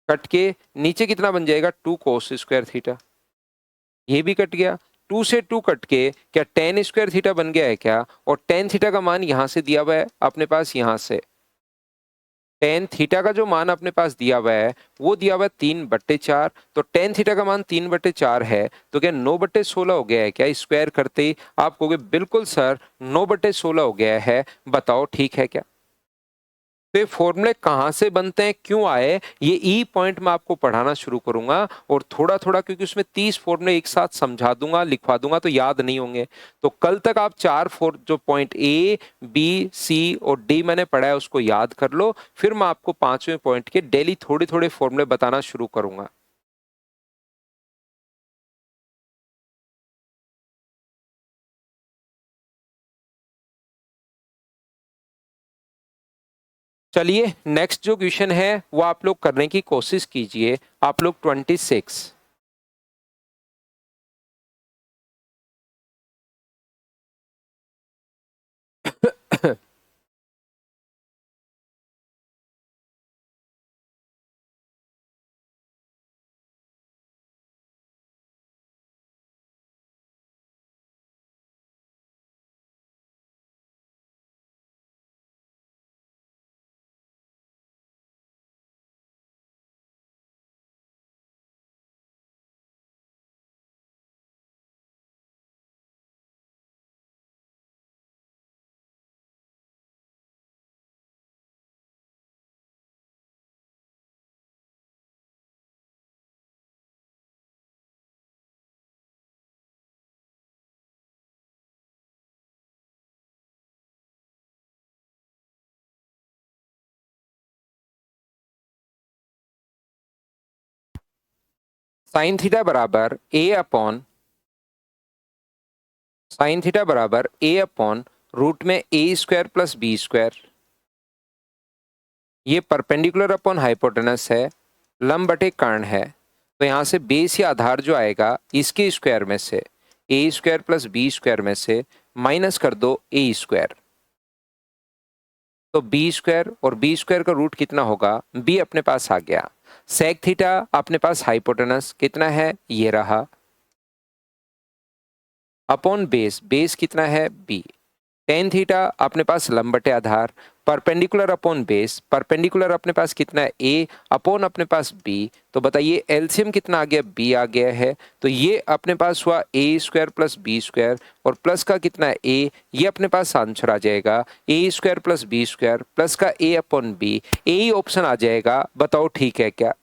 cut के नीचे कितना बन जाएगा 2 कोस स्क्वायर थीटा, ये भी कट गया। 2 से 2 कट के क्या टेन स्क्वायर थीटा बन गया है क्या। और टेन थीटा का मान यहां से दिया हुआ है अपने पास, यहां से टेन थीटा का जो मान अपने पास दिया हुआ है वो दिया हुआ है 3/4। तो टेन थीटा का मान 3/4 है, तो क्या 9/16 हो गया है क्या स्क्वायर करते ही। आप कहोगे बिल्कुल सर 9/16 हो गया है। बताओ ठीक है क्या। तो ये फॉर्मूले कहाँ से बनते हैं, क्यों आए, ये ई पॉइंट में आपको पढ़ाना शुरू करूंगा और थोड़ा थोड़ा, क्योंकि उसमें 30 फॉर्मूले एक साथ समझा दूंगा, लिखवा दूंगा तो याद नहीं होंगे। तो कल तक आप जो पॉइंट ए बी सी और डी मैंने पढ़ा है उसको याद कर लो, फिर मैं आपको 5वें पॉइंट के डेली थोड़े थोड़े फॉर्मूले बताना शुरू करूंगा। चलिए नेक्स्ट जो क्वेश्चन है वो आप लोग करने की कोशिश कीजिए। आप लोग 26। साइन थीटा बराबर ए अपॉन रूट में ए स्क्वायर प्लस बी स्क्वायर। ये परपेंडिकुलर अपॉन हाइपोटेनस है, लंब बटे कर्ण है। तो यहाँ से बेस या आधार जो आएगा इसके स्क्वायर में से ए स्क्वायर प्लस बी स्क्वायर में से माइनस कर दो ए स्क्वायर। तो बी स्क्वायर और बी स्क्वायर का रूट कितना होगा, बी अपने पास आ गया। सेक थीटा अपने पास हाइपोटेनस कितना है, ये रहा, अपॉन बेस, बेस कितना है बी। टेन थीटा अपने पास लंब बटे आधार, परपेंडिकुलर अपॉन बेस, परपेंडिकुलर अपने पास कितना है ए, अपॉन अपने पास बी। तो बताइए एलसीएम कितना आ गया, बी आ गया है। तो ये अपने पास हुआ ए स्क्वायर प्लस बी स्क्वायर और प्लस का कितना है ए, ये अपने पास आंसर आ जाएगा A square plus B square plus का ए अपॉन बी। ए ही ऑप्शन आ जाएगा, बताओ ठीक है क्या।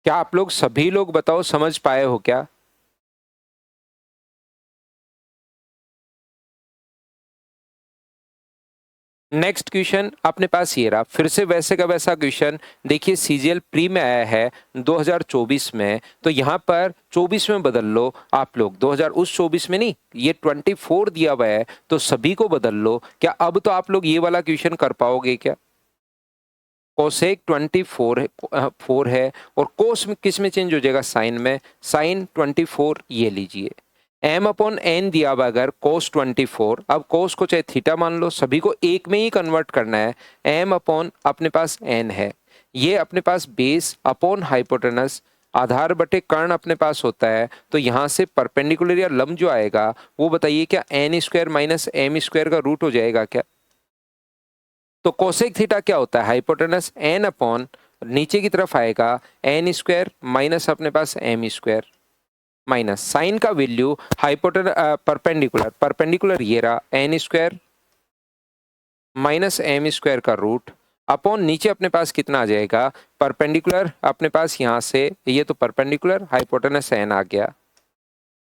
क्या आप लोग सभी लोग बताओ समझ पाए हो क्या। नेक्स्ट क्वेश्चन अपने पास ये रहा, फिर से वैसे का वैसा क्वेश्चन। देखिए सीजीएल प्री में आया है 2024 में, तो यहाँ पर 24 में बदल लो आप लोग। 2000 उस 24 में नहीं, ये 24 दिया हुआ है तो सभी को बदल लो। क्या अब तो आप लोग ये वाला क्वेश्चन कर पाओगे क्या। कोसेक 24 है और कोस में किस में चेंज हो जाएगा, साइन में। साइन 24 ये लीजिए, एम अपॉन एन दिया हुआ अगर कोस 24, अब कोस को चाहे थीटा मान लो, सभी को एक में ही कन्वर्ट करना है। एम अपॉन अपने पास एन है, ये अपने पास बेस अपॉन हाइपोटेनस आधार बटे कर्ण अपने पास होता है। तो यहाँ से परपेंडिकुलर या लंब जो आएगा वो बताइए क्या N square minus M square का रूट हो जाएगा क्या। तो कोसेक थीटा क्या होता है, हाइपोटेनस एन अपॉन नीचे की तरफ आएगा एन स्क्वायर माइनस अपने पास एम स्क्वायर माइनस साइन का वैल्यू हाइपोटेन परपेंडिकुलर, परपेंडिकुलर ये रहा N square minus M square का रूट अपॉन नीचे अपने पास कितना आ जाएगा, परपेंडिकुलर अपने पास यहाँ से ये तो परपेंडिकुलर हाइपोटेनस एन आ गया।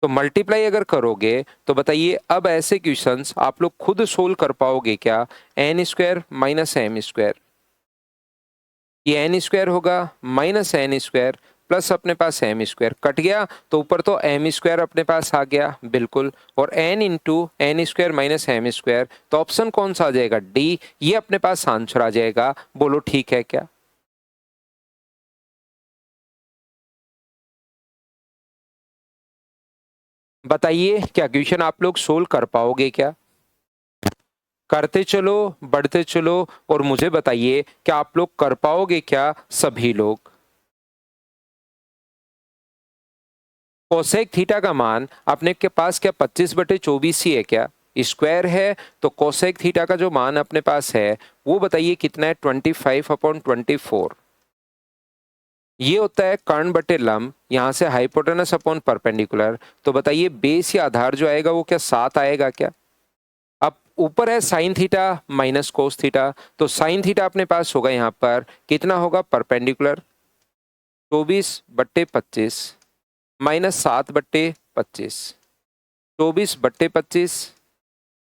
तो मल्टीप्लाई अगर करोगे तो बताइए अब ऐसे क्वेश्चंस आप लोग खुद सोल्व कर पाओगे क्या। N square minus M square, ये एन स्क्वायर होगा माइनस एन स्क्वायर प्लस अपने पास एम स्क्वायर कट गया, तो ऊपर तो एम स्क्वायर अपने पास आ गया बिल्कुल, और N into N square minus M square. तो ऑप्शन कौन सा आ जाएगा, डी, ये अपने पास आंसर आ जाएगा। बोलो ठीक है क्या। बताइए क्या क्वेश्चन आप लोग सोल्व कर पाओगे क्या। करते चलो, बढ़ते चलो और मुझे बताइए क्या आप लोग कर पाओगे क्या सभी लोग। कोसेक थीटा का मान अपने के पास क्या 25/24 ही है क्या, स्क्वायर है। तो कोसेक थीटा का जो मान अपने पास है वो बताइए कितना है, 25/24। ये होता है कर्ण बटे लंब, यहाँ से हाइपोटेनस अपॉन परपेंडिकुलर। तो बताइए बेस या आधार जो आएगा वो क्या 7 आएगा क्या? अब ऊपर है sine theta minus cos theta, तो साइन थीटा अपने पास होगा यहाँ पर कितना होगा परपेंडिकुलर 24/25 माइनस 7/25, 24/25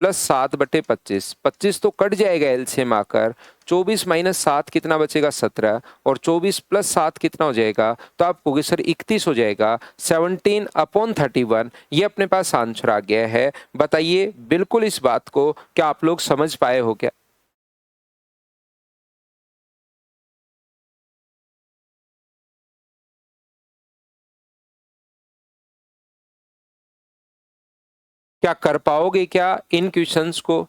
प्लस 7/25, 25 तो कट जाएगा एलसीएम आकर, 24 माइनस 7 कितना बचेगा 17, और 24 प्लस 7 कितना हो जाएगा, तो आप कहोगे सर 31 हो जाएगा, 17/31। ये अपने पास आंसर आ गया है। बताइए बिल्कुल इस बात को क्या आप लोग समझ पाए हो क्या? क्या कर पाओगे क्या इन क्वेश्चंस को?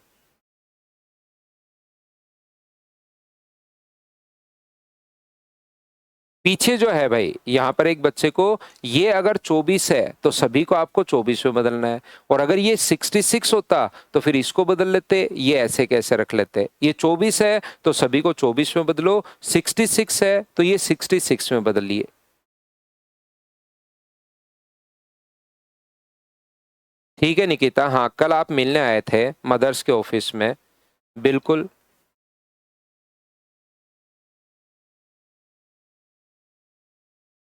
पीछे जो है भाई यहाँ पर एक बच्चे को, ये अगर 24 है तो सभी को आपको 24 में बदलना है, और अगर ये 66 होता तो फिर इसको बदल लेते, ये ऐसे कैसे रख लेते। ये 24 है तो सभी को 24 में बदलो, 66 है तो ये 66 में बदल लिए। ठीक है निकिता, हाँ कल आप मिलने आए थे मदर्स के ऑफिस में। बिल्कुल।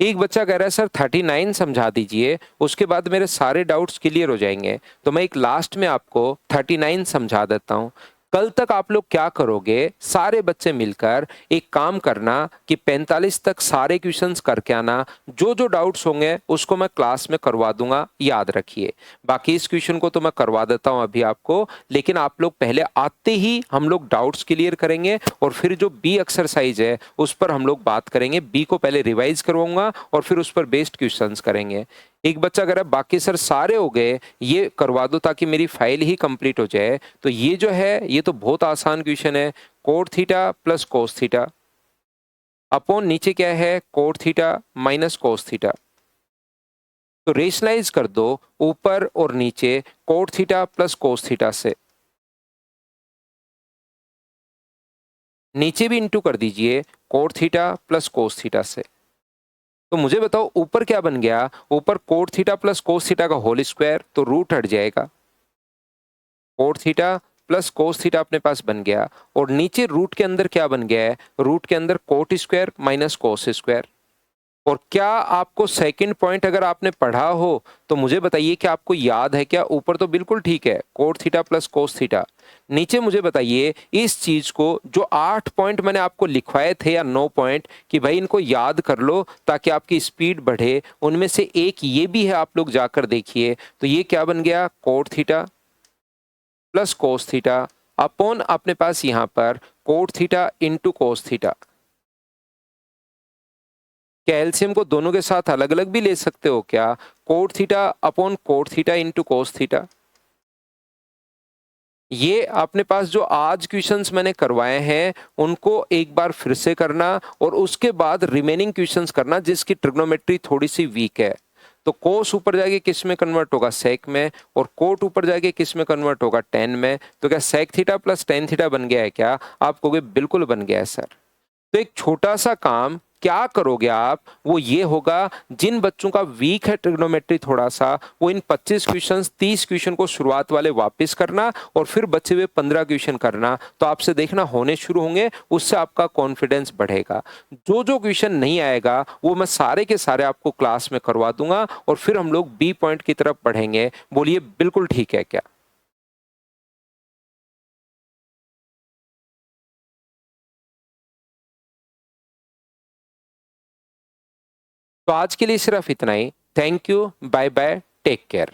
एक बच्चा कह रहा है सर 39 समझा दीजिए, उसके बाद मेरे सारे डाउट्स क्लियर हो जाएंगे। तो मैं एक लास्ट में आपको 39 समझा देता हूँ। कल तक आप लोग क्या करोगे, सारे बच्चे मिलकर एक काम करना कि 45 तक सारे क्वेश्चंस करके आना। जो जो डाउट्स होंगे उसको मैं क्लास में करवा दूंगा, याद रखिए। बाकी इस क्वेश्चन को तो मैं करवा देता हूं अभी आपको, लेकिन आप लोग पहले आते ही हम लोग डाउट्स क्लियर करेंगे, और फिर जो बी एक्सरसाइज है उस पर हम लोग बात करेंगे। बी को पहले रिवाइज करवाऊंगा और फिर उस पर बेस्ड क्वेश्चंस करेंगे। एक बच्चा अगर बाकी सर सारे हो गए, ये करवा दो ताकि मेरी फाइल ही कंप्लीट हो जाए। तो ये जो है ये तो बहुत आसान क्वेश्चन है, cot theta plus cos theta upon नीचे क्या है cot theta minus cos theta. तो रेशनलाइज कर दो ऊपर और नीचे cot theta plus cos theta से, नीचे भी इंटू कर दीजिए cot theta plus cos theta से। तो मुझे बताओ ऊपर क्या बन गया, ऊपर cot theta plus cos theta का होल स्क्वायर, तो रूट हट जाएगा, cot theta plus cos theta अपने पास बन गया, और नीचे रूट के अंदर क्या बन गया है, रूट के अंदर coat square minus cos square. और क्या आपको सेकंड पॉइंट अगर आपने पढ़ा हो तो मुझे बताइए कि आपको याद है क्या? ऊपर तो बिल्कुल ठीक है cot theta plus cos theta, नीचे मुझे बताइए इस चीज को जो 8 पॉइंट मैंने आपको लिखवाए थे या 9 पॉइंट कि भाई इनको याद कर लो ताकि आपकी स्पीड बढ़े, उनमें से एक ये भी है, आप लोग जाकर देखिए। तो ये क्या बन गया cot theta plus cos theta upon अपने पास यहां पर cot theta into cos theta. क्या एलसीएम को दोनों के साथ अलग अलग भी ले सकते हो क्या? Cot theta upon cot theta into cos theta. ये अपने पास जो आज क्वेश्चंस मैंने करवाए हैं उनको एक बार फिर से करना, और उसके बाद रिमेनिंग क्वेश्चंस करना जिसकी ट्रिग्नोमेट्री थोड़ी सी वीक है। तो कोस ऊपर जाके किस में कन्वर्ट होगा सेक में, और कोट ऊपर जाके किस में कन्वर्ट होगा टेन में। तो क्या sec theta plus tan theta बन गया है क्या? आप कहोगे बिल्कुल बन गया है सर। तो एक छोटा सा काम क्या करोगे आप, वो ये होगा जिन बच्चों का वीक है ट्रिग्नोमेट्री थोड़ा सा, वो इन 25 क्वेश्चन 30 क्वेश्चन को शुरुआत वाले वापस करना, और फिर बचे हुए 15 क्वेश्चन करना। तो आपसे देखना होने शुरू होंगे, उससे आपका कॉन्फिडेंस बढ़ेगा। जो जो क्वेश्चन नहीं आएगा वो मैं सारे के सारे आपको क्लास में करवा दूंगा, और फिर हम लोग बी पॉइंट की तरफ बढ़ेंगे। बोलिए बिल्कुल ठीक है क्या? तो आज के लिए सिर्फ इतना ही। Thank you, bye bye, take care.